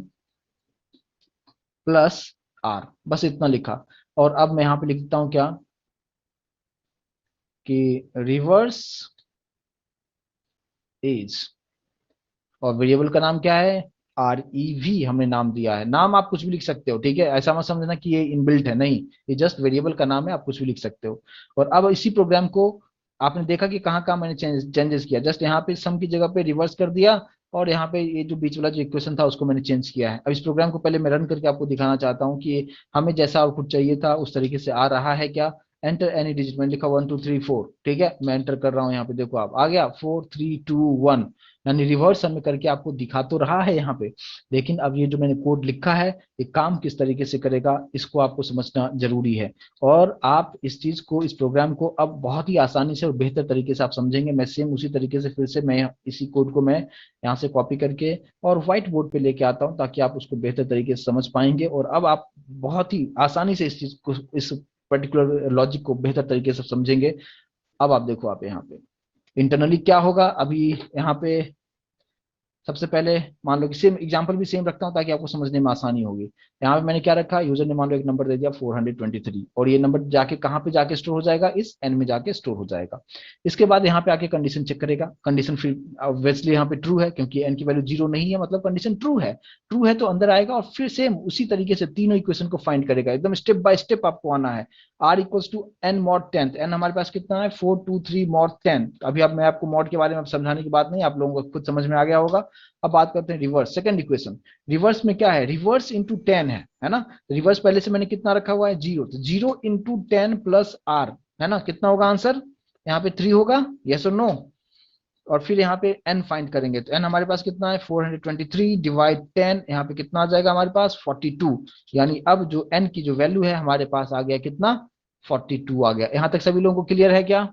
plus r, बस इतना लिखा। और अब मैं यहाँ पे लिखता हूँ क्या कि रिवर्स इज, और वेरिएबल का नाम क्या है, REV हमने नाम दिया है। नाम आप कुछ भी लिख सकते हो, ठीक है, ऐसा मत समझना कि ये इनबिल्ट है, नहीं, ये जस्ट वेरिएबल का नाम है, आप कुछ भी लिख सकते हो। और अब इसी प्रोग्राम को आपने देखा कि कहाँ कहाँ मैंने चेंजेस किया, जस्ट यहाँ पे सम की जगह पे रिवर्स कर दिया, और यहाँ पे ये जो बीच वाला जो इक्वेशन था उसको मैंने चेंज किया है। अब इस प्रोग्राम को पहले मैं रन करके आपको दिखाना चाहता हूँ कि हमें जैसा आउटपुट चाहिए था उस तरीके से आ रहा है क्या। एंटर एनी डिजिट, मैंने लिखा 1 2 3 4, ठीक है, मैं एंटर कर रहा हूँ यहाँ पे, देखो आप आ गया 4 3 2 1, यानी रिवर्स में करके आपको दिखा तो रहा है यहाँ पे। लेकिन अब ये जो मैंने कोड लिखा है ये काम किस तरीके से करेगा इसको आपको समझना जरूरी है। और आप इस चीज को, इस प्रोग्राम को अब बहुत ही आसानी से और बेहतर तरीके से आप समझेंगे। मैं सेम उसी तरीके से फिर से मैं इसी कोड को मैं यहाँ से कॉपी करके और व्हाइट बोर्ड पे लेके आता हूँ, ताकि आप उसको बेहतर तरीके से समझ पाएंगे। और अब आप बहुत ही आसानी से इस चीज को, इस पर्टिकुलर लॉजिक को बेहतर तरीके से समझेंगे। अब आप देखो, आप यहाँ पे इंटरनली क्या होगा, अभी यहाँ पे सबसे पहले मान लो कि सेम एग्जांपल भी सेम रखता हूं ताकि आपको समझने में आसानी होगी। यहाँ पे मैंने क्या रखा, यूजर ने मान लो एक नंबर दे दिया 423, और ये नंबर जाके कहाँ पे जाके स्टोर हो जाएगा, इस एन में जाके स्टोर हो जाएगा। इसके बाद यहाँ पे आके कंडीशन चेक करेगा, कंडीशन फिर ऑब्वियसली यहाँ पे ट्रू है क्योंकि एन की वैल्यू 0 नहीं है, मतलब कंडीशन ट्रू है। ट्रू है तो अंदर आएगा और फिर सेम उसी तरीके से तीनों इक्वेशन को फाइंड करेगा, एकदम स्टेप बाय स्टेप आपको आना है। R equals to n mod 10, n हमारे पास कितना है 423 मॉड 10। अभी अब मैं आपको मॉड के बारे में समझाने की बात नहीं, आप लोगों को खुद समझ में आ गया होगा। अब बात करते हैं रिवर्स, सेकंड इक्वेशन। रिवर्स में क्या है, रिवर्स इंटू 10 है ना। रिवर्स पहले से मैंने कितना रखा हुआ है 0, तो 0 इंटू 10 प्लस आर, है ना, कितना होगा आंसर यहाँ पे 3 होगा, यस और नो। और फिर यहाँ पे n फाइंड करेंगे तो n हमारे पास कितना है 423 डिवाइड 10, यहाँ पे कितना आ जाएगा हमारे पास 42। यानी अब जो n की जो वैल्यू है हमारे पास आ गया कितना 42 आ गया। यहाँ तक सभी लोगों को क्लियर है क्या,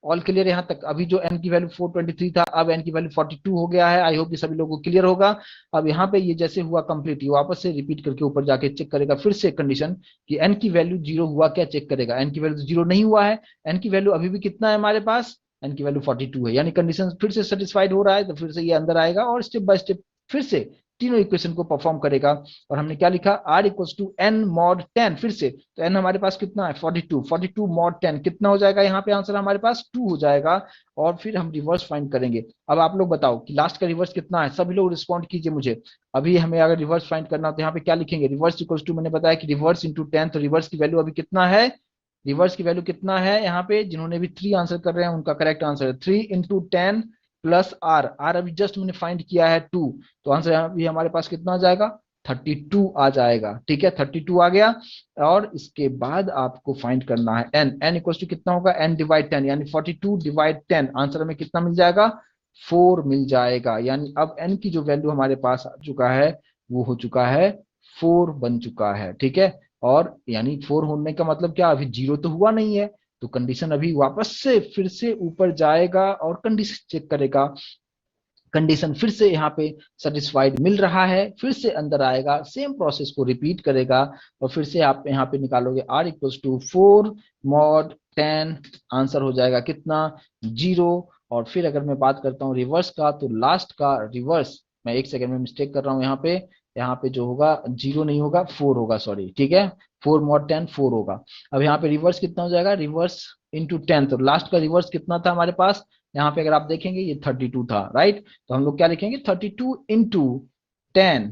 ऑल क्लियर यहाँ तक। अभी जो n की वैल्यू 423 था, अब n की वैल्यू 42 हो गया है। आई होप कि सभी लोगों को क्लियर होगा। अब यहाँ पे ये जैसे हुआ कंप्लीट, ये वापस से रिपीट करके ऊपर जाके चेक करेगा फिर से कंडीशन कि n की वैल्यू 0 हुआ क्या, चेक करेगा। n की वैल्यू 0 नहीं हुआ है, n की वैल्यू अभी भी कितना है हमारे पास, n की वैल्यू 42 है, यानी कंडीशन फिर से सेटिस्फाइड हो रहा है। तो फिर से ये अंदर आएगा और स्टेप बाय स्टेप फिर से तीनों इक्वेशन को परफॉर्म करेगा। और हमने क्या लिखा, r equals to n mod 10, फिर से तो n हमारे पास कितना है 42, 42 मॉड 10 कितना हो जाएगा, यहाँ पे आंसर हमारे पास 2 हो जाएगा। और फिर हम रिवर्स फाइंड करेंगे। अब आप लोग बताओ कि लास्ट का रिवर्स कितना है, सभी लोग रिस्पॉन्ड कीजिए मुझे। अभी हमें अगर रिवर्स फाइंड करना हो तो यहाँ पे क्या लिखेंगे, रिवर्स इक्वल्स टू, मैंने बताया कि रिवर्स इंटू 10, तो रिवर्स की वैल्यू अभी कितना है, रिवर्स की वैल्यू कितना है, यहाँ पे जिन्होंने भी 3 आंसर कर रहे हैं उनका करेक्ट आंसर है 3 इंटू 10 प्लस आर, आर अभी जस्ट मैंने फाइंड किया है 2, तो आंसर अभी हमारे पास कितना आ जाएगा 32 आ जाएगा। ठीक है, 32 आ गया। और इसके बाद आपको फाइंड करना है एन, एन इक्वल टू कितना होगा, एन डिवाइड 10, यानी 42 डिवाइड 10, आंसर में कितना मिल जाएगा 4 मिल जाएगा। यानी अब एन की जो वैल्यू हमारे पास आ चुका है वो हो चुका है 4 बन चुका है। ठीक है, और यानी 4 होने का मतलब क्या, अभी 0 तो हुआ नहीं है, तो कंडीशन अभी वापस से फिर से ऊपर जाएगा और कंडीशन चेक करेगा। कंडीशन फिर से यहाँ पे सेटिस्फाइड मिल रहा है, फिर से अंदर आएगा, सेम प्रोसेस को रिपीट करेगा। और फिर से आप यहाँ पे निकालोगे r equals to 4 mod 10, answer हो जाएगा कितना 0। और फिर अगर मैं बात करता हूँ रिवर्स का, तो लास्ट का रिवर्स, मैं एक सेकंड में मिस्टेक कर रहा हूँ यहाँ पे जो होगा 0 नहीं होगा 4 होगा, सॉरी। ठीक है, 4 मॉड 10 4 होगा। अब यहाँ पे रिवर्स कितना हो जाएगा, रिवर्स इंटू 10, तो लास्ट का रिवर्स कितना था हमारे पास, यहाँ पे अगर आप देखेंगे ये 32 था, राइट। तो हम लोग क्या लिखेंगे 32 इंटू 10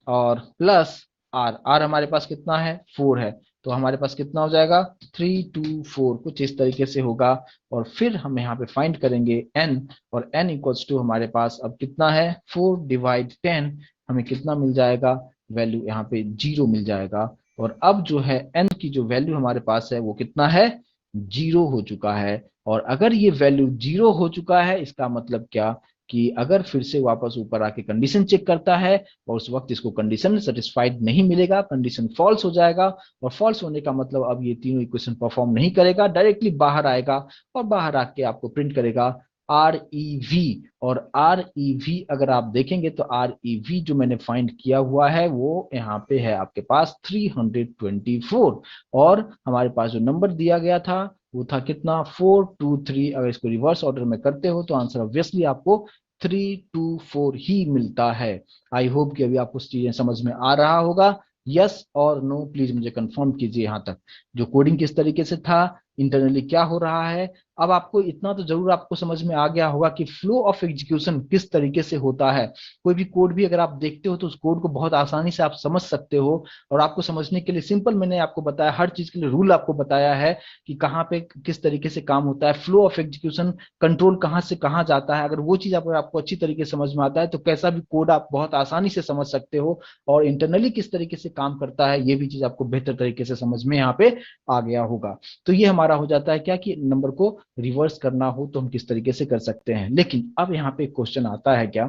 और प्लस आर, आर हमारे पास कितना है 4 है, तो हमारे पास कितना हो जाएगा 324, कुछ इस तरीके से होगा। और फिर हम यहाँ पे फाइंड करेंगे n, और n इक्वल्स टू हमारे पास अब कितना है 4 डिवाइड 10, हमें कितना मिल जाएगा, वैल्यू यहाँ पे 0 मिल जाएगा। और अब जो है n की जो वैल्यू हमारे पास है वो कितना है 0 हो चुका है। और अगर ये वैल्यू 0 हो चुका है, इसका मतलब क्या, कि अगर फिर से वापस ऊपर आके कंडीशन चेक करता है और उस वक्त इसको कंडीशन सेटिस्फाइड नहीं मिलेगा, कंडीशन फॉल्स हो जाएगा। और फॉल्स होने का मतलब अब ये तीनों इक्वेशन परफॉर्म नहीं करेगा, डायरेक्टली बाहर आएगा और बाहर आके आपको प्रिंट करेगा आर ई वी। और आर ई वी अगर आप देखेंगे तो आर ई वी जो मैंने फाइंड किया हुआ है वो यहाँ पे है आपके पास 324, और हमारे पास जो नंबर दिया गया था वो था कितना 423। अगर इसको रिवर्स ऑर्डर में करते हो तो आंसर ऑब्वियसली आपको 324 ही मिलता है। आई होप कि अभी आपको चीजें समझ में आ रहा होगा। यस और नो प्लीज मुझे कंफर्म कीजिए यहाँ तक, जो कोडिंग किस तरीके से था, इंटरनली क्या हो रहा है। अब आपको इतना तो जरूर आपको समझ में आ गया होगा कि फ्लो ऑफ एग्जीक्यूशन किस तरीके से होता है। कोई भी कोड भी अगर आप देखते हो तो उस कोड को बहुत आसानी से आप समझ सकते हो। और आपको समझने के लिए सिंपल मैंने आपको बताया, हर चीज के लिए रूल आपको बताया है कि कहाँ पे किस तरीके से काम होता है, फ्लो ऑफ एग्जीक्यूशन, कंट्रोल कहाँ से कहाँ जाता है। अगर वो चीज आपको अच्छी तरीके से समझ में आता है तो कैसा भी कोड आप बहुत आसानी से समझ सकते हो। और इंटरनली किस तरीके से काम करता है ये भी चीज आपको बेहतर तरीके से समझ में यहाँ पे आ गया होगा। तो ये हमारा हो जाता है क्या, कि नंबर को रिवर्स करना हो तो हम किस तरीके से कर सकते हैं। लेकिन अब यहाँ पे क्वेश्चन आता है क्या,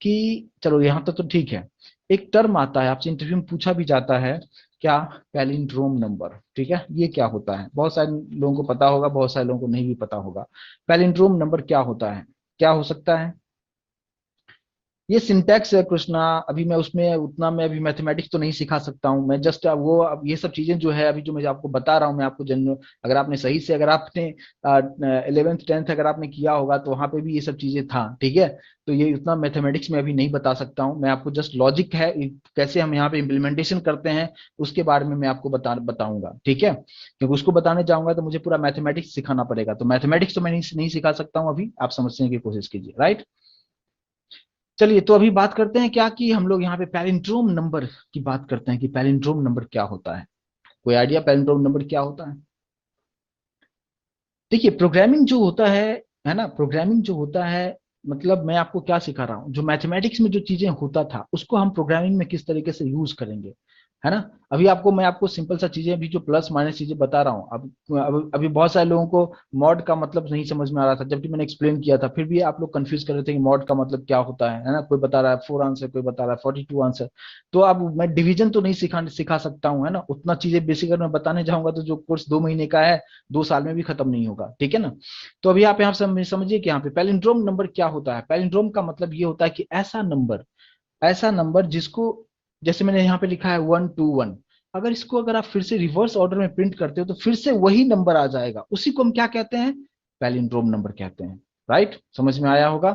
कि चलो यहाँ तक तो ठीक है, एक टर्म आता है आपसे इंटरव्यू में पूछा भी जाता है क्या, पैलिंड्रोम नंबर। ठीक है, ये क्या होता है, बहुत सारे लोगों को पता होगा, बहुत सारे लोगों को नहीं भी पता होगा। पैलिंड्रोम नंबर क्या होता है, क्या हो सकता है, ये सिंटैक्स है कृष्णा, अभी मैं उसमें उतना मैं अभी मैथमेटिक्स तो नहीं सिखा सकता हूँ मैं, जस्ट वो अब ये सब चीजें जो है अभी जो मैं आपको बता रहा हूँ, मैं आपको जन अगर आपने सही से अगर आपने 11th 10th अगर आपने किया होगा तो वहां पे भी ये सब चीजें था, ठीक है। तो ये उतना मैथमेटिक्स में अभी नहीं बता सकता हूँ मैं आपको, जस्ट लॉजिक है कैसे हम यहाँ पे इम्प्लीमेंटेशन करते हैं उसके बारे में मैं आपको बताऊंगा, ठीक है। क्योंकि उसको बताने जाऊंगा तो मुझे पूरा मैथमेटिक्स सिखाना पड़ेगा, तो मैथमेटिक्स तो मैं नहीं सिखा सकता हूँ अभी, आप समझने की कोशिश कीजिए, राइट। चलिए तो अभी बात करते हैं क्या कि हम लोग यहाँ पे पैलिंड्रोम नंबर की बात करते हैं कि पैलिंड्रोम नंबर क्या होता है। कोई आइडिया पैलिंड्रोम नंबर क्या होता है? देखिए प्रोग्रामिंग जो होता है ना, प्रोग्रामिंग जो होता है, मतलब मैं आपको क्या सिखा रहा हूँ, जो मैथमेटिक्स में जो चीजें होता था उसको हम प्रोग्रामिंग में किस तरीके से यूज करेंगे, है ना। अभी आपको मैं आपको सिंपल सा चीजें अभी जो प्लस माइनस चीजें बता रहा हूँ, अब अभी बहुत सारे लोगों को मॉड का मतलब नहीं समझ में आ रहा था जबकि मैंने एक्सप्लेन किया था, फिर भी आप लोग कंफ्यूज कर रहे थे कि मॉड का मतलब क्या होता है ना। कोई बता रहा है 4 आंसर, कोई बता रहा है 42 आंसर। तो अब मैं डिवीजन तो नहीं सिखा सकता हूँ, है ना, उतना चीजें बेसिक अगर मैं बताने जाऊंगा तो जो कोर्स 2 महीने का है 2 साल में भी खत्म नहीं होगा, ठीक है ना। तो अभी आप यहाँ समझिए कि यहाँ पे पैलिंड्रोम नंबर क्या होता है। पैलिंड्रोम का मतलब ये होता है कि ऐसा नंबर जिसको, जैसे मैंने यहाँ पे लिखा है 121, अगर इसको अगर आप फिर से रिवर्स ऑर्डर में प्रिंट करते हो तो फिर से वही नंबर आ जाएगा, उसी को हम क्या कहते हैं, पैलिंड्रोम नंबर कहते हैं, राइट। समझ में आया होगा।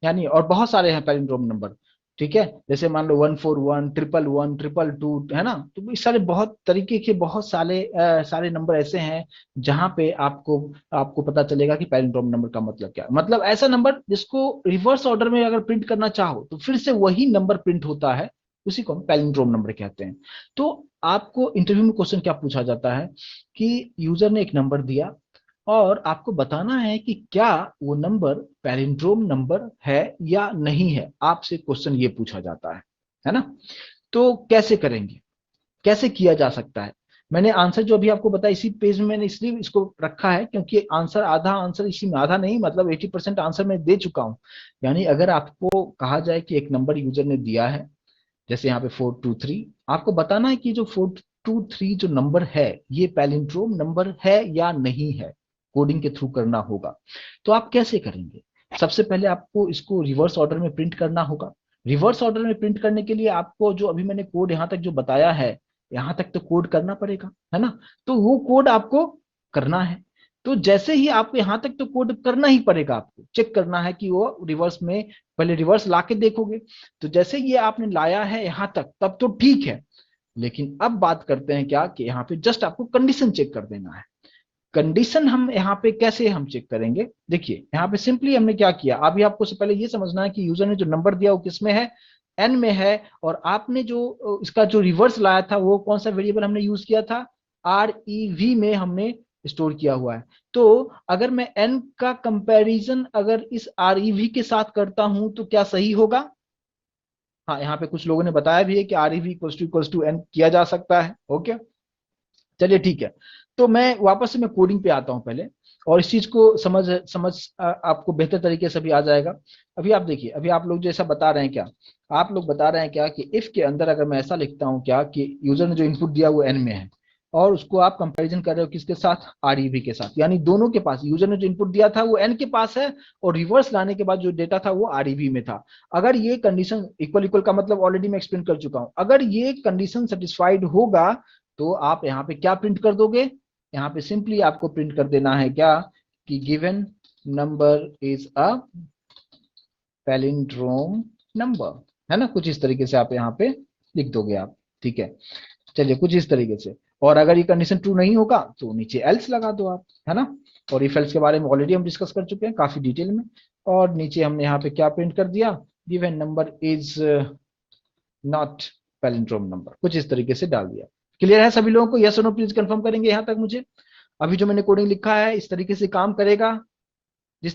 यानी और बहुत सारे हैं पैलिंड्रोम नंबर, ठीक है। जैसे मान लो 141, 111, 222, है ना। तो इस सारे बहुत तरीके के बहुत सारे सारे नंबर ऐसे हैं जहां पे आपको आपको पता चलेगा कि पैलिंड्रोम नंबर का मतलब क्या है। मतलब ऐसा नंबर जिसको रिवर्स ऑर्डर में अगर प्रिंट करना चाहो तो फिर से वही नंबर प्रिंट होता है, उसी को हम पैलिंड्रोम नंबर कहते हैं। तो आपको इंटरव्यू में क्वेश्चन क्या पूछा जाता है कि यूजर ने एक नंबर दिया और आपको बताना है कि क्या वो नंबर पैलिंड्रोम नंबर है या नहीं है, आपसे क्वेश्चन ये पूछा जाता है ना। तो कैसे करेंगे, कैसे किया जा सकता है। मैंने आंसर जो अभी आपको बताया इसी पेज में मैंने इसलिए इसको रखा है क्योंकि आंसर आधा आंसर इसी में, आधा नहीं मतलब 80% आंसर मैं दे चुका हूं। यानी अगर आपको कहा जाए कि एक नंबर यूजर ने दिया है, जैसे यहाँ पे 423, आपको बताना है कि जो 423 जो नंबर है ये पैलिंड्रोम नंबर है या नहीं है, कोडिंग के थ्रू करना होगा। तो आप कैसे करेंगे, सबसे पहले आपको इसको रिवर्स ऑर्डर में प्रिंट करना होगा। रिवर्स ऑर्डर में प्रिंट करने के लिए आपको जो अभी मैंने कोड यहाँ तक जो बताया है, यहाँ तक तो कोड करना पड़ेगा, है ना। तो वो कोड आपको करना है। तो जैसे ही आपको यहाँ तक तो कोड करना ही पड़ेगा, आपको चेक करना है कि वो रिवर्स में, पहले रिवर्स लाके देखोगे। तो जैसे ये आपने लाया है यहाँ तक तब तो ठीक है, लेकिन अब बात करते हैं क्या कि यहाँ पे जस्ट आपको कंडीशन चेक कर देना है। कंडीशन हम यहाँ पे कैसे हम चेक करेंगे, देखिए यहाँ पे सिंपली हमने क्या किया, अभी आपको से पहले ये समझना है कि यूजर ने जो नंबर दिया वो किस में है, एन में है। और आपने जो इसका जो रिवर्स लाया था वो कौन सा वेरिएबल हमने यूज किया था, आर ई वी में हमने स्टोर किया हुआ है। तो अगर मैं एन का कंपैरिजन अगर इस आर ई वी के साथ करता हूं तो क्या सही होगा। हाँ, यहाँ पे कुछ लोगों ने बताया भी है कि r e v equals to n किया जा सकता है, ओके। चलिए ठीक है। तो मैं वापस से मैं कोडिंग पे आता हूँ पहले, और इस चीज को समझ समझ आपको बेहतर तरीके से भी आ जाएगा। अभी आप देखिए, अभी आप लोग जैसा बता रहे हैं क्या, आप लोग बता रहे हैं क्या कि इफ के अंदर अगर मैं ऐसा लिखता हूँ क्या कि यूजर ने जो इनपुट दिया वो एन में है, और उसको आप कंपैरिजन कर रहे हो किसके साथ, आरईवी के साथ, यानी दोनों के पास यूजर ने जो इनपुट दिया था वो एन के पास है, और रिवर्स लाने के बाद जो डेटा था वो आरईवी में था। अगर ये कंडीशन इक्वल इक्वल का मतलब ऑलरेडी मैं एक्सप्लेन कर चुका हूं, अगर ये कंडीशन सेटिस्फाइड होगा तो आप यहाँ पे क्या प्रिंट कर दोगे, यहाँ पे सिंपली आपको प्रिंट कर देना है क्या कि given number is a palindrome number, है ना। कुछ इस तरीके से आप यहाँ पे लिख दोगे आप, ठीक है। चलिए कुछ इस तरीके से, और अगर ये कंडीशन ट्रू नहीं होगा तो नीचे एल्स लगा दो आप, है ना। और इफ एल्स के बारे में ऑलरेडी हम डिस्कस कर चुके हैं काफी डिटेल में। और नीचे हमने यहाँ पे क्या प्रिंट कर दिया, given number is not palindrome number, कुछ इस तरीके से डाल दिया। क्लियर है सभी लोगों को, यस और नो प्लीज कंफर्म करेंगे यहाँ तक मुझे। अभी जो मैंने कोडिंग लिखा है इस तरीके से काम करेगा, जिस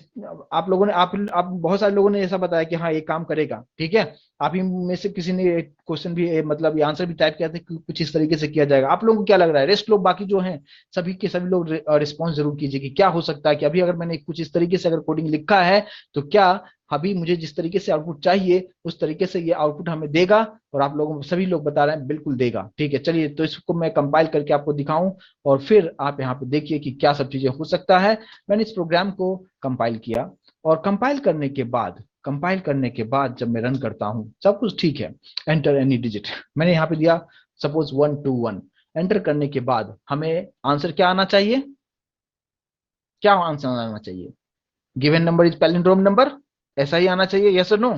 आप लोगों ने आप बहुत सारे लोगों ने ऐसा बताया कि हाँ ये काम करेगा, ठीक है। आप ही में से किसी ने एक क्वेश्चन भी मतलब ये आंसर भी टाइप किया था कि कुछ इस तरीके से किया जाएगा। आप लोगों को क्या लग रहा है, रेस्ट लोग बाकी जो हैं सभी के सभी लोग रिस्पॉन्स जरूर कीजिए कि क्या हो सकता है कि अभी अगर मैंने कुछ इस तरीके से अगर कोडिंग लिखा है तो क्या अभी मुझे जिस तरीके से आउटपुट चाहिए उस तरीके से ये आउटपुट हमें देगा। और आप लोगों सभी लोग बता रहे हैं बिल्कुल देगा, ठीक है। चलिए तो इसको मैं कंपाइल करके आपको दिखाऊं और फिर आप यहाँ पे देखिए कि क्या सब चीजें हो सकता है। मैंने इस प्रोग्राम को कंपाइल किया, और कंपाइल करने के बाद कंपाइल करने के बाद जब मैं रन करता हूं सब कुछ ठीक है, एंटर एनी डिजिट मैंने यहाँ पे दिया, सपोज 121, एंटर करने के बाद हमें आंसर क्या आना चाहिए, क्या आंसर आना चाहिए, given number is palindrome number, ऐसा ही आना चाहिए, यस और नो,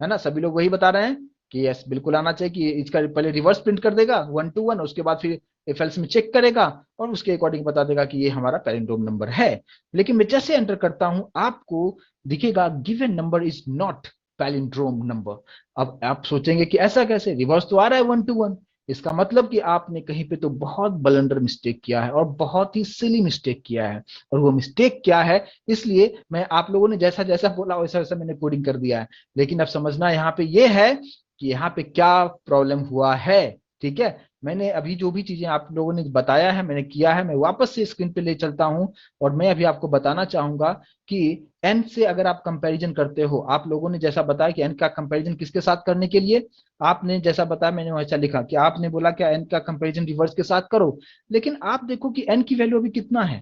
है ना। सभी लोग वही बता रहे हैं कि यस बिल्कुल आना चाहिए, कि इसका पहले रिवर्स प्रिंट कर देगा 121, उसके बाद फिर इफ एल्स में चेक करेगा और उसके अकॉर्डिंग बता देगा कि ये हमारा पैलिंड्रोम नंबर है। लेकिन मैं जैसे एंटर करता हूं आपको दिखेगा given number is not palindrome number. अब आप सोचेंगे कि ऐसा कैसे, रिवर्स तो आ रहा है 121, इसका मतलब कि आपने कहीं पे तो बहुत ब्लंडर मिस्टेक किया है और बहुत ही सिली मिस्टेक किया है। और वो मिस्टेक क्या है, इसलिए मैं आप लोगों ने जैसा जैसा बोला वैसा वैसा मैंने कोडिंग कर दिया है। लेकिन अब समझना यहाँ पे ये है कि यहाँ पे क्या प्रॉब्लम हुआ है, ठीक है। मैंने अभी जो भी चीजें आप लोगों ने बताया है मैंने किया है, मैं वापस से स्क्रीन पे ले चलता हूं और मैं अभी आपको बताना चाहूंगा कि एन से अगर आप कंपैरिजन करते हो, आप लोगों ने जैसा बताया कि एन का कंपैरिजन किसके साथ करने के लिए, आपने जैसा बताया मैंने वैसा लिखा कि आपने बोला क्या एन का कंपैरिजन रिवर्स के साथ करो। लेकिन आप देखो कि एन की वैल्यू अभी कितना है,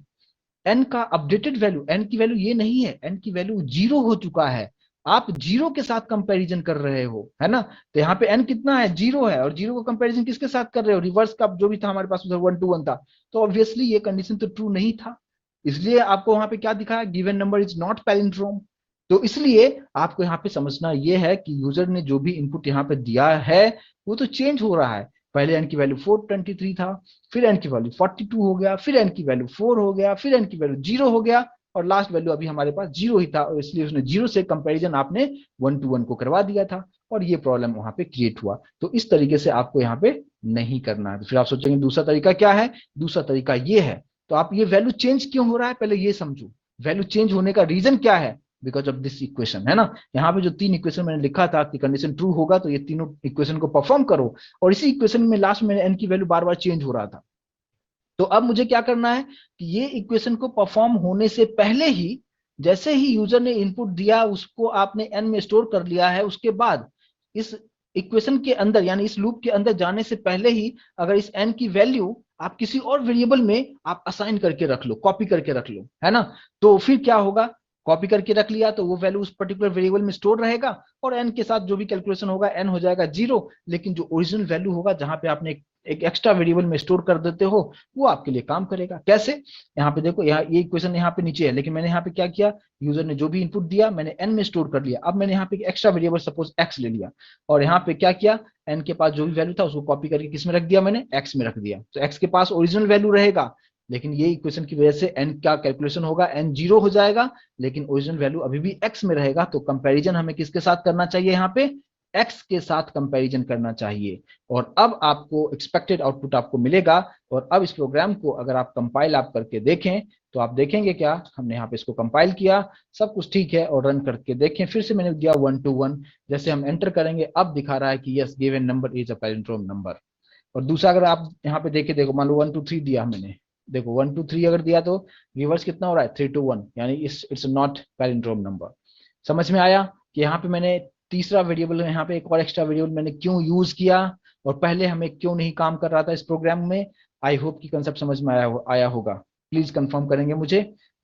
एन का अपडेटेड वैल्यू, एन की वैल्यू ये नहीं है, एन की वैल्यू 0 हो चुका है। आप 0 के साथ कंपैरिजन कर रहे हो, है ना। तो यहाँ पे एन कितना है, 0 है, और 0 का कंपैरिजन किसके साथ कर रहे हो, रिवर्स का जो भी था हमारे पास उधर 121 था। तो ऑब्वियसली ये कंडीशन तो ट्रू नहीं था, इसलिए आपको वहां पे क्या दिखा है, given number is not palindrome. तो इसलिए आपको यहाँ पे समझना ये है कि यूजर ने जो भी इनपुट यहाँ पे दिया है वो तो चेंज हो रहा है। पहले एन की वैल्यू 423 था, फिर एन की वैल्यू 42 हो गया, फिर एन की वैल्यू 4 हो गया, फिर एन की वैल्यू 0 हो गया, और लास्ट वैल्यू अभी हमारे पास 0 ही था, और इसलिए उसने 0 से कंपैरिजन आपने 1 to 1 को करवा दिया था और ये प्रॉब्लम वहां पे क्रिएट हुआ। तो इस तरीके से आपको यहाँ पे नहीं करना है। तो फिर आप सोचेंगे दूसरा तरीका क्या है, दूसरा तरीका ये है। तो आप ये वैल्यू चेंज क्यों हो रहा है पहले ये समझो, वैल्यू चेंज होने का रीजन क्या है, बिकॉज ऑफ दिस इक्वेशन, है ना। यहाँ पे जो 3 इक्वेशन मैंने लिखा था कि कंडीशन ट्रू होगा तो ये तीनों इक्वेशन को परफॉर्म करो, और इसी इक्वेशन में लास्ट में एन की वैल्यू बार बार चेंज हो रहा था। तो अब मुझे क्या करना है कि ये इक्वेशन को परफॉर्म होने से पहले ही, जैसे ही यूजर ने इनपुट दिया उसको आपने एन में स्टोर कर लिया है, उसके बाद इस इक्वेशन के अंदर यानी इस लूप के अंदर जाने से पहले ही अगर इस एन की वैल्यू आप किसी और वेरिएबल में आप असाइन करके रख लो, कॉपी करके रख लो, है ना। तो फिर क्या होगा, कॉपी करके रख लिया तो वो वैल्यू उस पर्टिकुलर वेरिएबल में स्टोर रहेगा और एन के साथ जो भी कैलकुलेशन होगा एन हो जाएगा 0। लेकिन जो ओरिजिनल वैल्यू होगा जहां पे आपने एक एक्स्ट्रा वेरिएबल में स्टोर कर देते हो वो आपके लिए काम करेगा। कैसे, यहाँ पे देखो, यहाँ ये इक्वेशन यहाँ पे नीचे है, लेकिन मैंने यहाँ पे क्या किया, यूजर ने जो भी इनपुट दिया मैंने एन में स्टोर कर लिया। अब मैंने यहाँ पे एक्स्ट्रा वेरिएबल सपोज एक्स ले लिया और यहाँ पे क्या किया, एन के पास जो भी वैल्यू था उसको कॉपी करके किस में रख दिया, मैंने एक्स में रख दिया। तो एक्स के पास ओरिजिनल वैल्यू रहेगा, लेकिन ये इक्वेशन की वजह से एन का कैलकुलेशन होगा, एन 0 हो जाएगा, लेकिन ओरिजिनल वैल्यू अभी भी एक्स में रहेगा। तो कंपैरिजन हमें किसके साथ करना चाहिए, यहाँ पे एक्स के साथ कंपैरिजन करना चाहिए। और अब आपको एक्सपेक्टेड आउटपुट आपको मिलेगा। और अब इस प्रोग्राम को अगर आप कंपाइल आप करके देखें तो आप देखेंगे क्या, हमने यहाँ पे इसको कंपाइल किया, सब कुछ ठीक है, और रन करके देखें, फिर से मैंने दिया 1 to 1, जैसे हम एंटर करेंगे अब दिखा रहा है कि yes given number is a palindrome number. और दूसरा अगर आप यहाँ पे देखे, देखो मान लो 1 to 3 दिया मैंने, देखो 1 to 3 अगर दिया तो रिवर्स कितना हो रहा है, 3 to 1, यानी इट्स नॉट पैलिंड्रोम नंबर। समझ में आया कि यहाँ पे मैंने तीसरा वेरिएबल, यहाँ पे एक और एक्स्ट्रा वेरिएबल मैंने क्यों यूज किया और पहले हमें क्यों नहीं काम कर रहा था इस प्रोग्राम में। आई होप कि कंसेप्ट समझ में आया होगा, प्लीज कंफर्म करेंगे मुझे,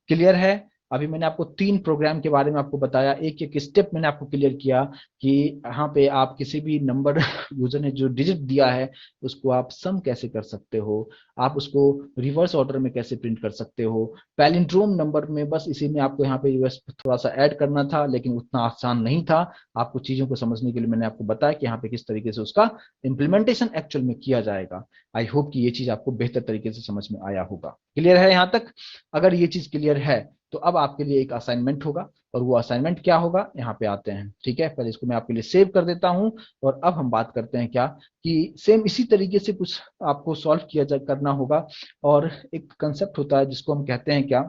क्लियर है। अभी मैंने आपको 3 प्रोग्राम के बारे में आपको बताया, एक एक स्टेप मैंने आपको क्लियर किया कि यहाँ पे आप किसी भी नंबर यूजर ने जो डिजिट दिया है उसको आप सम कैसे कर सकते हो, आप उसको रिवर्स ऑर्डर में कैसे प्रिंट कर सकते हो। पैलिंड्रोम नंबर में बस इसी में आपको यहाँ पे यूएस थोड़ा सा ऐड करना था, लेकिन उतना आसान नहीं था। आपको चीजों को समझने के लिए मैंने आपको बताया कि यहाँ पे किस तरीके से उसका इम्प्लीमेंटेशन एक्चुअल में किया जाएगा। आई होप कि ये चीज आपको बेहतर तरीके से समझ में आया होगा, क्लियर है यहाँ तक। अगर ये चीज क्लियर है तो अब आपके लिए एक असाइनमेंट होगा, और वो असाइनमेंट क्या होगा, यहाँ पे आते हैं, ठीक है। पहले इसको मैं आपके लिए सेव कर देता हूँ और अब हम बात करते हैं क्या कि सेम इसी तरीके से कुछ आपको सॉल्व किया जा करना होगा। और एक कंसेप्ट होता है जिसको हम कहते हैं क्या,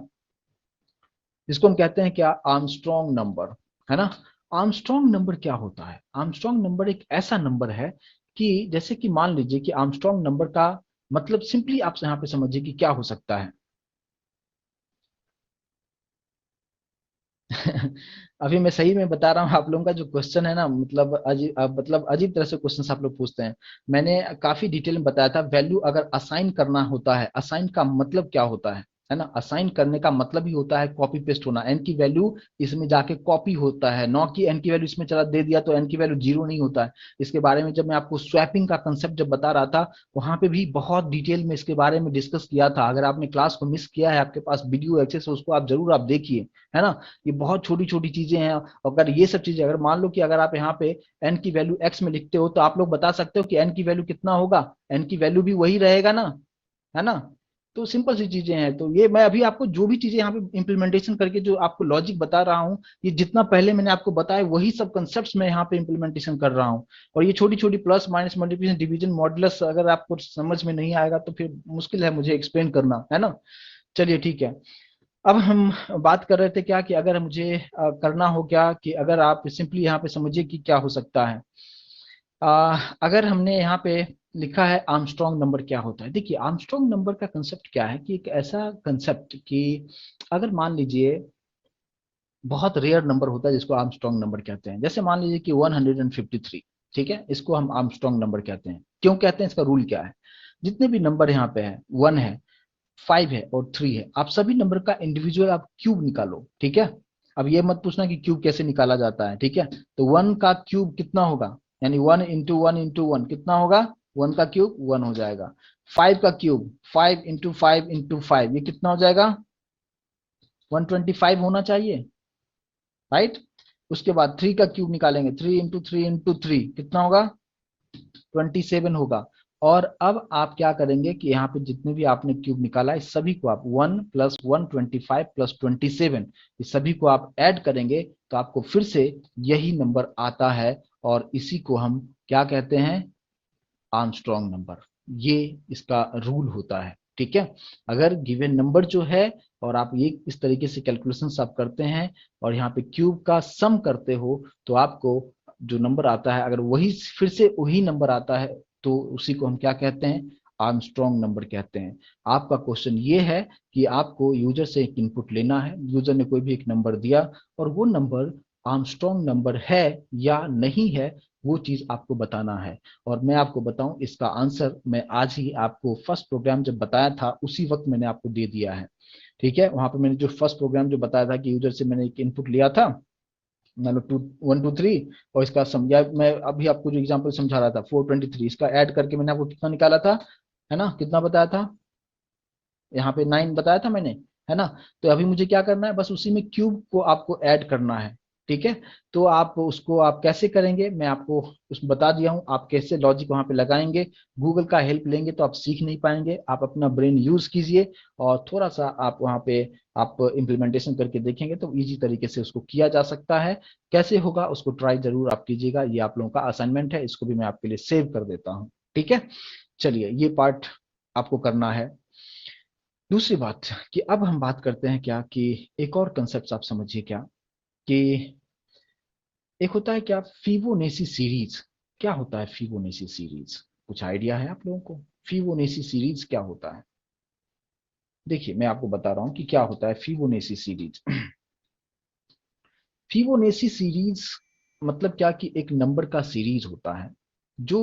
जिसको हम कहते हैं क्या, आर्मस्ट्रॉन्ग नंबर, है ना। आर्मस्ट्रॉन्ग नंबर क्या होता है, आर्मस्ट्रॉन्ग नंबर एक ऐसा नंबर है कि जैसे कि मान लीजिए कि आर्मस्ट्रॉन्ग नंबर का मतलब सिंपली आप यहाँ पे समझिए कि क्या हो सकता है। अभी मैं सही में बता रहा हूँ, आप लोगों का जो क्वेश्चन है ना, मतलब अजीब तरह से क्वेश्चन आप लोग पूछते हैं। मैंने काफी डिटेल में बताया था, वैल्यू अगर असाइन करना होता है, असाइन का मतलब क्या होता है है ना। असाइन करने का मतलब ही होता है कॉपी पेस्ट होना, एन की वैल्यू इसमें जाके कॉपी होता है, नॉ कि एन की वैल्यू इसमें चला दे दिया तो एन की वैल्यू जीरो नहीं होता है। इसके बारे में जब मैं आपको स्वैपिंग का कंसेप्ट जब बता रहा था, वहां पे भी बहुत डिटेल में इसके बारे में डिस्कस किया था। अगर आपने क्लास को मिस किया है, आपके पास वीडियो एक्सेस है, उसको आप जरूर आप देखिए, है ना। ये बहुत छोटी छोटी चीजें हैं। अगर ये सब चीजें, अगर मान लो कि अगर आप यहाँ पे एन की वैल्यू एक्स में लिखते हो, तो आप लोग बता सकते हो कि एन की वैल्यू कितना होगा, एन की वैल्यू भी वही रहेगा ना, है ना। तो सिंपल सी चीजें हैं। तो ये मैं अभी आपको जो भी चीजें यहाँ पे इंप्लीमेंटेशन करके जो आपको लॉजिक बता रहा हूँ, ये जितना पहले मैंने आपको बताया वही सब कंसेप्ट्स मैं यहाँ पे इंप्लीमेंटेशन कर रहा हूँ। और ये छोटी छोटी plus minus multiplication division modulus अगर आपको समझ में नहीं आएगा तो फिर मुश्किल है मुझे एक्सप्लेन करना, है ना। चलिए ठीक है। अब हम बात कर रहे थे क्या कि अगर मुझे करना हो क्या, कि अगर आप सिंपली यहाँ पे समझिए कि क्या हो सकता है। अगर हमने यहाँ पे लिखा है आर्मस्ट्रॉन्ग नंबर क्या होता है। देखिए आर्मस्ट्रॉन्ग नंबर का कंसेप्ट क्या है, कि एक ऐसा कंसेप्ट कि अगर मान लीजिए बहुत रेयर नंबर होता है जिसको आर्मस्ट्रॉन्ग नंबर कहते हैं। जैसे मान लीजिए कि 153, ठीक है, इसको हम आर्मस्ट्रॉन्ग नंबर कहते हैं। क्यों कहते हैं, इसका रूल क्या है। जितने भी नंबर यहाँ पे है, 1 है, 5 है और 3 है, आप सभी नंबर का इंडिविजुअल आप क्यूब निकालो, ठीक है। अब ये मत पूछना कि क्यूब कैसे निकाला जाता है, ठीक है। तो 1 का क्यूब कितना होगा, यानी 1 × 1 × 1 कितना होगा, 1 का क्यूब 1 हो जाएगा। 5 का क्यूब 5 × 5 × 5 ये कितना हो जाएगा, 125 होना चाहिए, राइट। उसके बाद 3 का क्यूब निकालेंगे, 3 × 3 × 3 कितना होगा, 27 होगा। और अब आप क्या करेंगे कि यहाँ पे जितने भी आपने क्यूब निकाला है सभी को आप 1 + 1 25 + 27 इस सभी को आप ऐड करेंगे तो आपको फिर से यही नंबर आता है। और इसी को हम क्या कहते हैं, आर्मस्ट्रॉन्ग नंबर। ये इसका रूल होता है, ठीक है। अगर गिवन नंबर जो है और आप ये इस तरीके से कैलकुलेशंस आप करते हैं और यहाँ पे क्यूब का सम करते हो, तो आपको जो नंबर आता है, अगर वही फिर से वही नंबर आता है, तो उसी को हम क्या कहते हैं, आर्मस्ट्रॉन्ग नंबर कहते हैं। आपका क्वेश्चन ये है कि आपको यूजर से एक इनपुट लेना है, यूजर ने कोई भी एक नंबर दिया और वो नंबर आर्मस्ट्रॉन्ग नंबर है या नहीं है, वो चीज आपको बताना है। और मैं आपको बताऊं इसका आंसर मैं आज ही आपको फर्स्ट प्रोग्राम जब बताया था उसी वक्त मैंने आपको दे दिया है, ठीक है। वहां पे मैंने जो फर्स्ट प्रोग्राम जो बताया था कि यूजर से मैंने एक इनपुट लिया था, मान लो 1 2 3, और इसका समझा मैं अभी आपको जो एग्जांपल समझा रहा था 423, इसका ऐड करके मैंने आपको कितना निकाला था, है ना, कितना बताया था, यहाँ पे 9 बताया था मैंने, है ना। तो अभी मुझे क्या करना है, बस उसी में क्यूब को आपको ऐड करना है, ठीक है। तो आप उसको आप कैसे करेंगे मैं आपको उसमें बता दिया हूँ, आप कैसे लॉजिक वहां पे लगाएंगे। गूगल का हेल्प लेंगे तो आप सीख नहीं पाएंगे, आप अपना ब्रेन यूज कीजिए और थोड़ा सा आप वहां पे आप इम्प्लीमेंटेशन करके देखेंगे तो इजी तरीके से उसको किया जा सकता है। कैसे होगा उसको ट्राई जरूर आप कीजिएगा, ये आप लोगों का असाइनमेंट है, इसको भी मैं आपके लिए सेव कर देता हूँ, ठीक है। चलिए ये पार्ट आपको करना है। दूसरी बात कि अब हम बात करते हैं क्या कि एक और कंसेप्ट आप समझिए क्या, कि एक होता है क्या फिबोनेसी सीरीज। क्या होता है फिबोनेसी सीरीज, कुछ आइडिया है आप लोगों को, फिबोनेसी सीरीज क्या होता है। देखिए मैं आपको बता रहा हूं कि क्या होता है फिबोनेसी सीरीज। फिबोनेसी सीरीज मतलब क्या कि एक नंबर का सीरीज होता है जो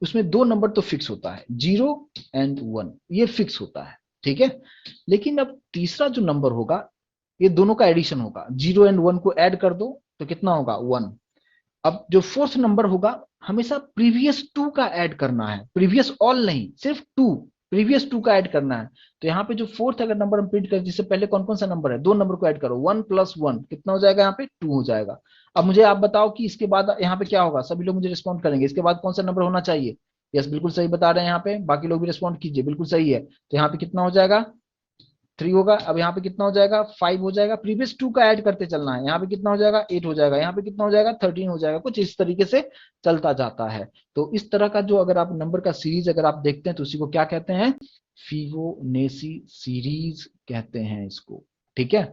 उसमें दो नंबर तो फिक्स होता है, 0 और 1, ये फिक्स होता है, ठीक है। लेकिन अब तीसरा जो नंबर होगा ये दोनों का एडिशन होगा, 0 और 1 को ऐड कर दो तो कितना होगा, 1। अब जो फोर्थ नंबर होगा हमेशा प्रीवियस 2 का ऐड करना है, प्रीवियस ऑल नहीं, सिर्फ 2, प्रीवियस 2 का ऐड करना है। तो यहाँ पे जो फोर्थ अगर नंबर हम प्रिंट करें, जिससे पहले कौन कौन सा नंबर है, दो नंबर को ऐड करो, 1 + 1 कितना हो जाएगा, यहाँ पे 2 हो जाएगा। अब मुझे आप बताओ कि इसके बाद यहाँ पे क्या होगा, सभी लोग मुझे रिस्पॉन्ड करेंगे, इसके बाद कौन सा नंबर होना चाहिए। यस बिल्कुल सही बता रहे हैं, यहाँ पे बाकी लोग भी रिस्पॉन्ड कीजिए, बिल्कुल सही है। तो यहाँ पे कितना हो जाएगा, 3 होगा। अब यहाँ पे कितना हो जाएगा, 5 हो जाएगा, प्रीवियस 2 का ऐड करते चलना है। यहाँ पे कितना हो जाएगा, 8 हो जाएगा, यहाँ पे कितना हो जाएगा, 13 हो जाएगा, कुछ इस तरीके से चलता जाता है। तो इस तरह का जो अगर आप नंबर का सीरीज अगर आप देखते हैं तो उसी को क्या कहते हैं, फिबोनेसी सीरीज कहते हैं इसको, ठीक है।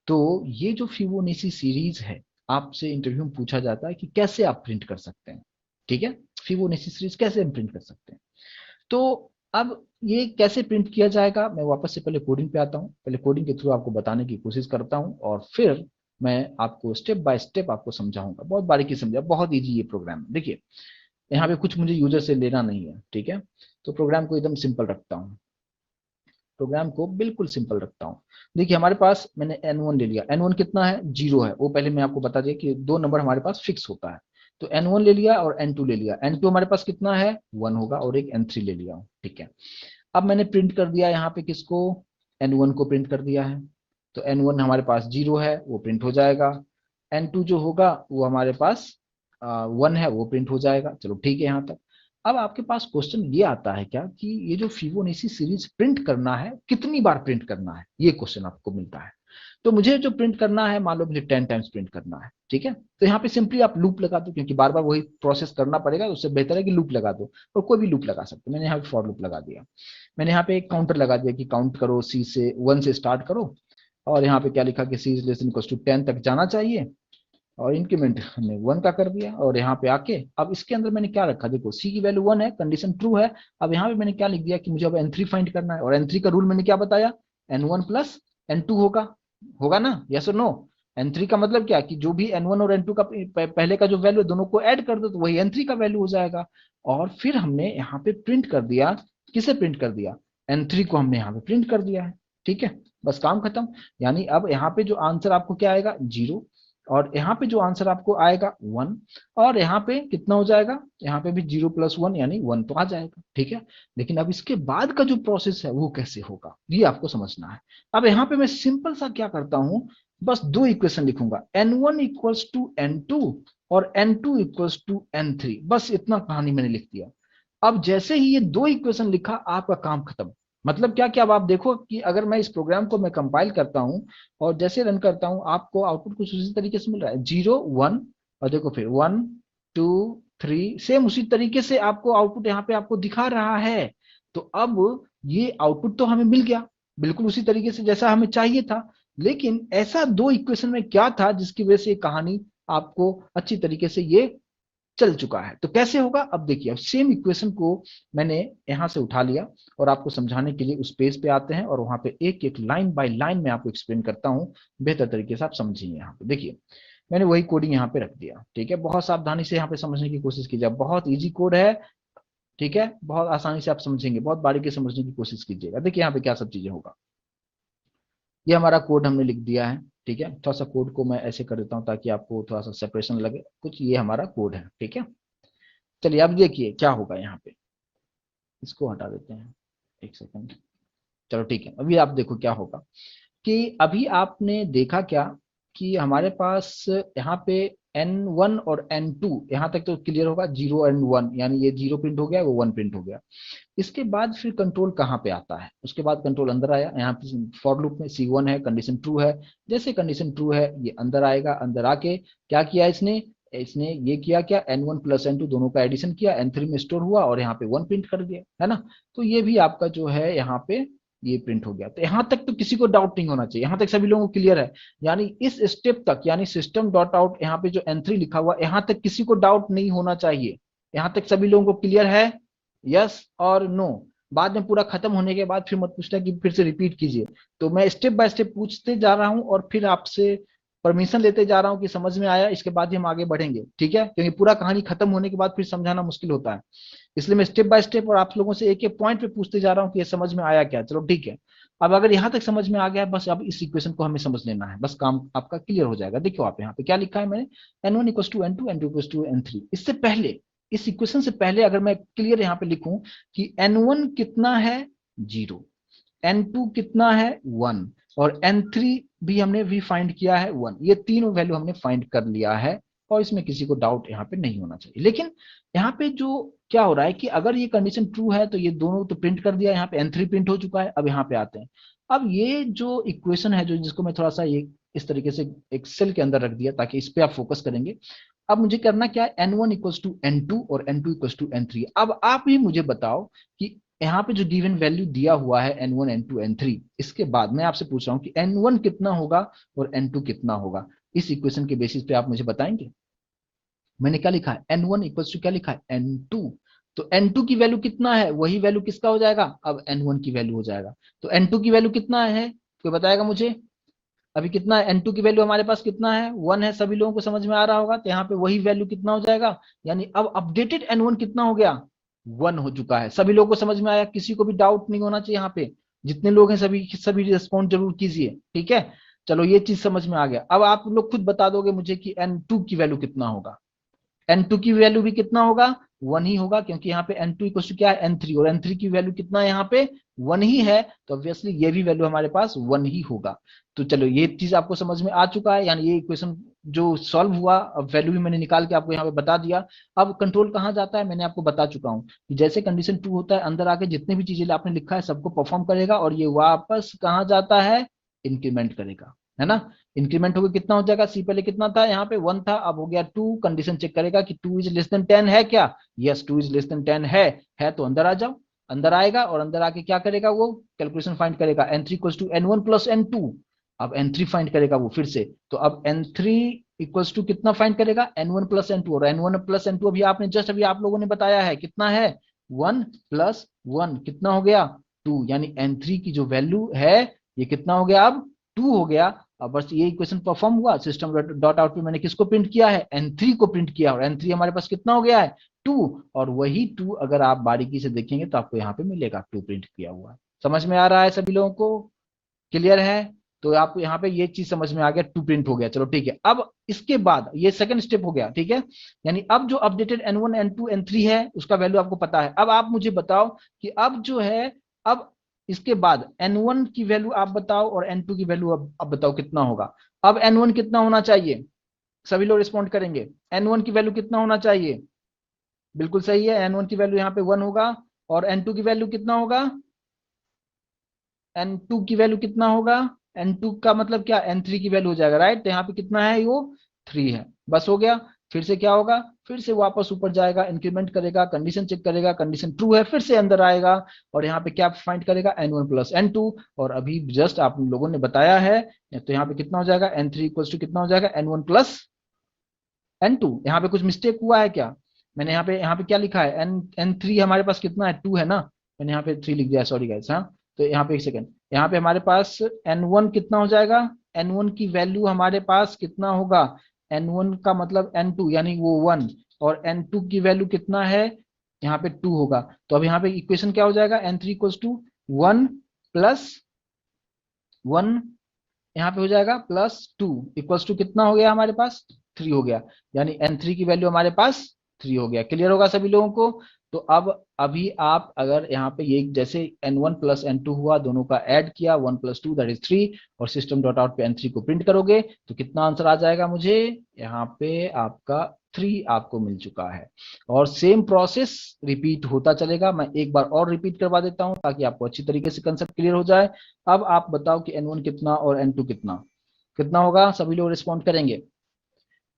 तो ये जो फिबोनेसी सीरीज है, आपसे इंटरव्यू में पूछा जाता है कि कैसे आप प्रिंट कर सकते हैं, ठीक है, फिबोनेसी सीरीज कैसे हम प्रिंट कर सकते हैं। तो अब ये कैसे प्रिंट किया जाएगा, मैं वापस से पहले कोडिंग पे आता हूँ, पहले कोडिंग के थ्रू आपको बताने की कोशिश करता हूँ और फिर मैं आपको स्टेप बाय स्टेप आपको समझाऊंगा, बहुत बारीकी समझा, बहुत इजी ये प्रोग्राम। देखिए यहाँ पे कुछ मुझे यूजर से लेना नहीं है, ठीक है। तो प्रोग्राम को एकदम सिंपल रखता हूँ। प्रोग्राम को बिल्कुल सिंपल रखता हूँ। देखिए हमारे पास मैंने n1 ले लिया, n1 कितना है, 0 है। वो पहले मैं आपको बता दिया कि दो नंबर हमारे पास फिक्स होता है। तो n1 ले लिया और n2 ले लिया। n2 हमारे पास कितना है, 1 होगा, और एक n3 ले लिया हूँ, ठीक है। अब मैंने प्रिंट कर दिया यहाँ पे किसको, n1 को प्रिंट कर दिया है। तो n1 हमारे पास 0 है, वो प्रिंट हो जाएगा। n2 जो होगा वो हमारे पास 1 है, वो प्रिंट हो जाएगा। चलो ठीक है यहाँ तक। अब आपके पास क्वेश्चन ये आता है क्या कि ये जो फिबोनाची सीरीज प्रिंट करना है, कितनी बार प्रिंट करना है, ये क्वेश्चन आपको मिलता है। तो मुझे जो प्रिंट करना है, मान लो मुझे 10 टाइम्स प्रिंट करना है, ठीक है। तो यहाँ पे सिंपली आप लूप लगा दो, क्योंकि बार बार वही प्रोसेस करना पड़ेगा, उससे बेहतर है कि लूप लगा दो। और कोई भी लूप लगा सकते हो। मैंने यहाँ पे फॉर लूप लगा दिया। मैंने यहाँ पे एक काउंटर लगा दिया कि काउंट करो, सी से 1 से स्टार्ट करो, और यहाँ पे क्या लिखा कि सी इज लेस इक्वल टू 10 तक जाना चाहिए, और इंक्रीमेंट हमने 1 का कर दिया। और यहाँ पे आके अब इसके अंदर मैंने क्या रखा, देखो सी की वैल्यू 1 है, कंडीशन ट्रू है। अब यहाँ पे मैंने क्या लिख दिया कि मुझे अब n3 फाइंड करना है, और n3 का रूल मैंने क्या बताया, n1 प्लस n2 होगा, होगा ना, यस और नो। n3 का मतलब क्या कि जो भी n1 और n2 का पहले का जो वैल्यू है, दोनों को ऐड कर दो तो वही n3 का वैल्यू हो जाएगा। और फिर हमने यहाँ पे प्रिंट कर दिया, किसे प्रिंट कर दिया, n3 को हमने यहाँ पे प्रिंट कर दिया है, ठीक है। बस काम खत्म। यानी अब यहाँ पे जो आंसर आपको क्या आएगा, 0, और यहाँ पे जो आंसर आपको आएगा 1, और यहाँ पे कितना हो जाएगा, यहाँ पे भी 0 प्लस 1 यानी 1 तो आ जाएगा, ठीक है। लेकिन अब इसके बाद का जो प्रोसेस है वो कैसे होगा, ये आपको समझना है। अब यहाँ पे मैं सिंपल सा क्या करता हूँ, बस दो इक्वेशन लिखूंगा, n1 इक्वल्स टू n2 और n2 इक्वल्स टू n3, बस इतना कहानी मैंने लिख दिया। अब जैसे ही ये दो इक्वेशन लिखा, आपका काम खत्म। मतलब क्या, क्या अब आप देखो कि अगर मैं इस प्रोग्राम को मैं कंपाइल करता हूं और जैसे रन करता हूं, आपको आउटपुट कुछ उसी तरीके से मिल रहा है, 0 1, और देखो फिर 1 2 3, सेम उसी तरीके से आपको आउटपुट यहाँ पे आपको दिखा रहा है। तो अब ये आउटपुट तो हमें मिल गया, बिल्कुल उसी तरीके से जैसा हमें चाहिए था। लेकिन ऐसा दो इक्वेशन में क्या था जिसकी वजह से ये कहानी आपको अच्छी तरीके से ये चल चुका है। तो कैसे होगा, अब देखिए, अब सेम इक्वेशन को मैंने यहां से उठा लिया, और आपको समझाने के लिए उस पेज पे आते हैं, और वहां पे एक एक लाइन बाय लाइन में आपको एक्सप्लेन करता हूं, बेहतर तरीके से आप समझिए। यहाँ पे देखिए, मैंने वही कोडिंग यहाँ पे रख दिया, ठीक है। बहुत सावधानी से यहाँ पे समझने की कोशिश कीजिए, बहुत इजी कोड है, ठीक है। बहुत आसानी से आप समझेंगे, बहुत बारीकी से समझने की कोशिश कीजिएगा। देखिए यहाँ पे क्या सब चीजें होगा, ये हमारा कोड हमने लिख दिया है, ठीक है। थोड़ा सा कोड को मैं ऐसे कर देता हूँ ताकि आपको थोड़ा सा सेपरेशन लगे कुछ। ये हमारा कोड है, ठीक है। चलिए अब देखिए क्या होगा यहाँ पे, इसको हटा देते हैं, एक सेकंड। चलो ठीक है, अभी आप देखो क्या होगा कि अभी आपने देखा क्या कि हमारे पास यहाँ पे n1 और n2 यहाँ तक तो क्लियर होगा, 0 एंड 1, यानी ये 0 प्रिंट हो गया, वो 1 प्रिंट हो गया। इसके बाद फिर कंट्रोल कहाँ पे आता है, उसके बाद कंट्रोल अंदर आया, यहाँ पे फॉर लूप में C1 है, कंडीशन ट्रू है। जैसे कंडीशन ट्रू है, ये अंदर आएगा, अंदर आके क्या किया इसने, इसने ये किया क्या, n1 प्लस n2 दोनों का एडिशन किया, n3 में स्टोर हुआ, और यहाँ पे 1 प्रिंट कर दिया, है ना। तो ये भी आपका जो है यहाँ पे ये प्रिंट हो गया। तो यहाँ तक तो किसी को डाउट नहीं होना चाहिए, यहाँ तक सभी लोगों को क्लियर है। यानी इस स्टेप तक, यानी सिस्टम डॉट आउट यहाँ पे जो n3 लिखा हुआ, यहाँ तक किसी को डाउट नहीं होना चाहिए। यहाँ तक सभी लोगों को क्लियर है, यस और नो। बाद में पूरा खत्म होने के बाद फिर मत पूछना कि फिर से रिपीट कीजिए। तो मैं स्टेप बाय स्टेप पूछते जा रहा हूं, और फिर आपसे परमिशन लेते जा रहा हूं कि समझ में आया, इसके बाद ही हम आगे बढ़ेंगे, ठीक है। क्योंकि पूरा कहानी खत्म होने के बाद फिर समझाना मुश्किल होता है, इसलिए मैं स्टेप बाय स्टेप और आप लोगों से एक एक पॉइंट पे पूछते जा रहा हूँ कि ये समझ में आया क्या। चलो ठीक है, अब अगर यहाँ तक समझ में आ गया, बस अब इस इक्वेशन को हमें समझ लेना है, बस काम आपका क्लियर हो जाएगा। देखो आप यहाँ पे क्या लिखा है मैंने, n1 equal to n2, n2 equal to n3। इससे पहले, इस इक्वेशन से पहले अगर मैं क्लियर यहाँ पे लिखूं कि n1 कितना है, 0, n2 कितना है, 1, और n3 भी हमने भी फाइंड किया है 1, ये तीनों वैल्यू हमने फाइंड कर लिया है, और इसमें किसी को डाउट यहाँ पे नहीं होना चाहिए। लेकिन यहाँ पे जो क्या हो रहा है कि अगर ये कंडीशन ट्रू है तो ये दोनों तो प्रिंट कर दिया, यहाँ पे n3 प्रिंट हो चुका है। अब यहाँ पे आते हैं, अब ये जो इक्वेशन है, जो जिसको मैं थोड़ा सा ये इस तरीके से एक सेल के अंदर रख दिया ताकि इस पे आप फोकस करेंगे। अब मुझे करना क्या है, n1 इक्वल्स टू n2 और n2 इक्वल्स टू n3। अब आप ही मुझे बताओ कि यहाँ पे जो गिवन वैल्यू दिया हुआ है n1 n2 n3, इसके बाद मैं आपसे पूछ रहा हूँ कि n1 कितना होगा और n2 कितना होगा, इस इक्वेशन के बेसिस पे आप मुझे बताएंगे। मैंने क्या लिखा है, n1 इक्वल्स टू क्या लिखा है, n2। तो n2 की वैल्यू कितना है, वही वैल्यू किसका हो जाएगा, अब n1 की वैल्यू हो जाएगा। तो n2 की वैल्यू कितना है, कोई बताएगा मुझे, अभी कितना है n2 की वैल्यू हमारे पास कितना है, 1 है, सभी लोगों को समझ में आ रहा होगा। तो यहाँ पे वही वैल्यू कितना हो जाएगा, यानी अब अपडेटेड n1 कितना हो गया, 1 हो चुका है। सभी लोगों को समझ में आया, किसी को भी डाउट नहीं होना चाहिए यहाँ पे। जितने लोग हैं सभी सभी रिस्पॉन्ड जरूर कीजिए, ठीक है। चलो ये चीज समझ में आ गया। अब आप लोग खुद बता दोगे मुझे कि N2 की वैल्यू कितना होगा। N2 की वैल्यू भी कितना होगा, 1 ही होगा, क्योंकि यहाँ पे N2 इक्वल टू क्या है, N3, और N3 की वैल्यू कितना है यहाँ पे 1 ही है, तो ऑब्वियसली ये भी वैल्यू हमारे पास 1 ही होगा। तो चलो ये चीज आपको समझ में आ चुका है, यानी ये इक्वेशन जो सॉल्व हुआ, अब वैल्यू भी मैंने निकाल के आपको यहाँ पे बता दिया। अब कंट्रोल कहाँ जाता है, मैंने आपको बता चुका हूँ कि जैसे कंडीशन 2 होता है, अंदर आके जितनी भी चीजें आपने लिखा है सबको परफॉर्म करेगा, और ये वापस कहाँ जाता है, इंक्रीमेंट करेगा, है ना। इंक्रीमेंट होकर कितना हो जाएगा, सी पहले कितना था, यहाँ पे 1 था, अब हो गया 2, कंडीशन चेक करेगा कि 2 इज लेस देन 10 है क्या, यस 2 इज लेस देन 10 है तो अंदर आ जाओ। अंदर आएगा और अंदर आके क्या करेगा, वो कैलकुलेशन फाइंड करेगा, N3 equals to N1 plus N2। अब N3 फाइंड करेगा वो फिर से, तो अब N3 इक्वल्स टू कितना फाइंड करेगा, N1 प्लस N2, और N1 प्लस N2 अभी आपने जस्ट अभी आप लोगों ने बताया है कितना है, 1 प्लस 1 कितना हो गया, 2, यानी N3 की जो वैल्यू है ये कितना हो गया, अब 2 हो गया। अब बस ये इक्वेशन परफॉर्म हुआ, सिस्टम डॉट आउट पे मैंने किसको प्रिंट किया है, N3 को प्रिंट किया, और N3 हमारे पास कितना हो गया है, 2, और वही 2 अगर आप बारीकी से देखेंगे तो आपको यहाँ पे मिलेगा 2 प्रिंट किया हुआ। समझ में आ रहा है सभी लोगों को, क्लियर है। तो आपको यहाँ पे ये चीज समझ में आ गया, 2 प्रिंट हो गया, चलो ठीक है। अब इसके बाद ये सेकंड स्टेप हो गया, ठीक है, यानी अब जो अपडेटेड N1 N2 N3 है उसका वैल्यू आपको पता है। अब आप मुझे बताओ कि अब जो है, अब इसके बाद N1 की वैल्यू आप बताओ और N2 की वैल्यू अब बताओ कितना होगा। अब N1 कितना होना चाहिए, सभी लोग रिस्पॉन्ड करेंगे, N1 की वैल्यू कितना होना चाहिए, बिल्कुल सही है, N1 की वैल्यू यहाँ पे 1 होगा, और N2 की वैल्यू कितना होगा, N2 की वैल्यू कितना होगा, N2 का मतलब क्या, N3 की वैल्यू हो जाएगा, राइट। तो यहाँ पे कितना है, वो 3 है, बस हो गया। फिर से क्या होगा, फिर से वापस ऊपर जाएगा, इंक्रीमेंट करेगा, कंडीशन चेक करेगा, कंडीशन ट्रू है, फिर से अंदर आएगा, और यहाँ पे क्या फाइंड करेगा, N1 प्लस N2, और अभी जस्ट आप लोगों ने बताया है, तो यहाँ पे कितना हो जाएगा, N3 इक्वल्स टू कितना हो जाएगा, N1 प्लस N2। यहाँ पे कुछ मिस्टेक हुआ है क्या, मैंने यहाँ पे क्या लिखा है, N3 हमारे पास कितना है, 2 है ना, मैंने यहाँ पे 3 लिख दिया, सॉरी गाइस। हाँ, तो यहाँ पे एक सेकंड, यहाँ पे हमारे पास N1 कितना हो जाएगा, N1 की वैल्यू हमारे पास कितना होगा, N1 का मतलब N2 यानी वो 1, और N2 की वैल्यू कितना है, यहाँ पे 2 होगा। तो अब यहाँ पे इक्वेशन क्या हो जाएगा, N3 इक्वल्स टू 1 प्लस 1, यहाँ पे हो जाएगा प्लस 2 इक्वल्स टू कितना हो गया हमारे पास, 3 हो गया, यानी N3 की वैल्यू हमारे पास 3 हो गया। क्लियर होगा सभी लोगों को। तो अब अभी आप अगर यहाँ पे ये जैसे N1 प्लस N2 हुआ, दोनों का ऐड किया, 1 प्लस 2 दैट इज 3, और सिस्टम डॉट आउट पे N3 को प्रिंट करोगे तो कितना आंसर आ जाएगा मुझे, यहाँ पे आपका 3 आपको मिल चुका है। और सेम प्रोसेस रिपीट होता चलेगा, मैं एक बार और रिपीट करवा देता हूँ ताकि आपको अच्छी तरीके से कंसेप्ट क्लियर हो जाए। अब आप बताओ कि N1 कितना और N2 कितना, कितना होगा, सभी लोग रिस्पॉन्ड करेंगे।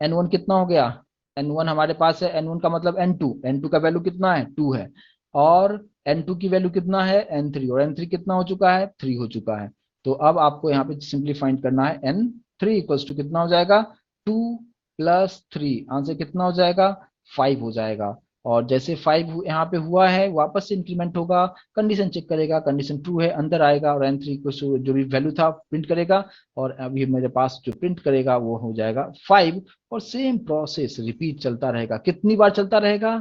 N1 कितना हो गया, N1 हमारे पास है, N1 का मतलब N2, N2 का वैल्यू कितना है, 2 है, और N2 की वैल्यू कितना है, N3, और N3 कितना हो चुका है, 3 हो चुका है। तो अब आपको यहाँ पे सिंपली फाइंड करना है, N3 इक्वल्स टू कितना हो जाएगा, 2 प्लस 3, आंसर कितना हो जाएगा, 5 हो जाएगा। और जैसे 5 यहाँ पे हुआ है, वापस से इंक्रीमेंट होगा, कंडीशन चेक करेगा, कंडीशन ट्रू है, अंदर आएगा, और N3 को जो भी वैल्यू था प्रिंट करेगा, और अभी मेरे पास जो प्रिंट करेगा वो हो जाएगा 5। और सेम प्रोसेस रिपीट चलता रहेगा, कितनी बार चलता रहेगा,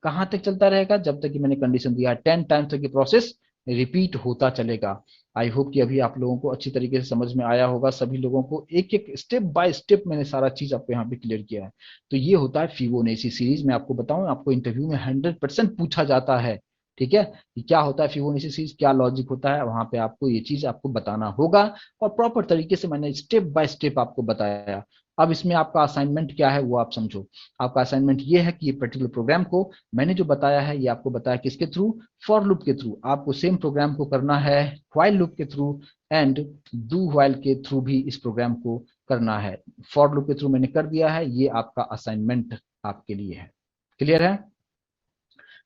कहां तक चलता रहेगा, जब तक कि मैंने कंडीशन दिया है 10 टाइम्स तक ये प्रोसेस रिपीट होता चलेगा। आई होप कि अभी आप लोगों को अच्छी तरीके से समझ में आया होगा, सभी लोगों को एक एक स्टेप बाय स्टेप मैंने सारा चीज आपको यहाँ पे क्लियर किया है। तो ये होता है फिबोनाची सीरीज। मैं आपको बताऊं, आपको इंटरव्यू में 100% पूछा जाता है, ठीक है, कि क्या होता है फिबोनाची सीरीज, क्या लॉजिक होता है, वहां पे आपको ये चीज आपको बताना होगा, और प्रॉपर तरीके से मैंने स्टेप बाय स्टेप आपको बताया। अब इसमें आपका असाइनमेंट क्या है वो आप समझो। आपका असाइनमेंट ये है कि ये पर्टिकुलर प्रोग्राम को मैंने जो बताया है ये आपको बताया किसके थ्रू, फॉर लूप के थ्रू। आपको सेम प्रोग्राम को करना है व्हाइल लूप के थ्रू, एंड डू व्हाइल के थ्रू भी इस प्रोग्राम को करना है। फॉर लूप के थ्रू मैंने कर दिया है, ये आपका असाइनमेंट आपके लिए है। क्लियर है,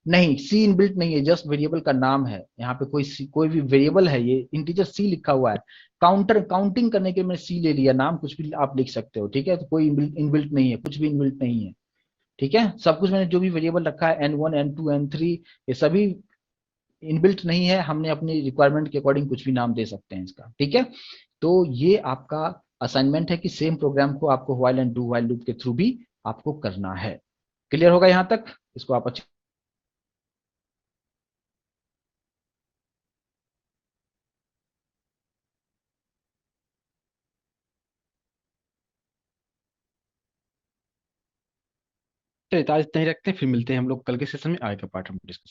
नहीं सी इनबिल्ट नहीं है, जस्ट वेरिएबल का नाम है, यहाँ पे कोई भी वेरिएबल है, ये इंटीजर सी लिखा हुआ है। काउंटर काउंटिंग करने के लिए मैंने सी ले लिया, नाम कुछ भी आप लिख सकते हो, ठीक है, तो कोई इनबिल्ट नहीं है, कुछ भी इनबिल्ट नहीं है, ठीक है। सब कुछ मैंने जो भी वेरिएबल रखा है N1 N2 N3 ये सभी इनबिल्ट नहीं है, हमने अपनी रिक्वायरमेंट के अकॉर्डिंग कुछ भी नाम दे सकते हैं इसका, ठीक है। तो ये आपका असाइनमेंट है कि सेम प्रोग्राम को आपको while and do while loop के थ्रू भी आपको करना है। क्लियर होगा यहाँ तक, इसको आप अच्छे चलिए तो आज इतना ही रखते हैं, फिर मिलते हैं हम लोग कल के सेशन में, आगे का पार्ट हम डिस्कस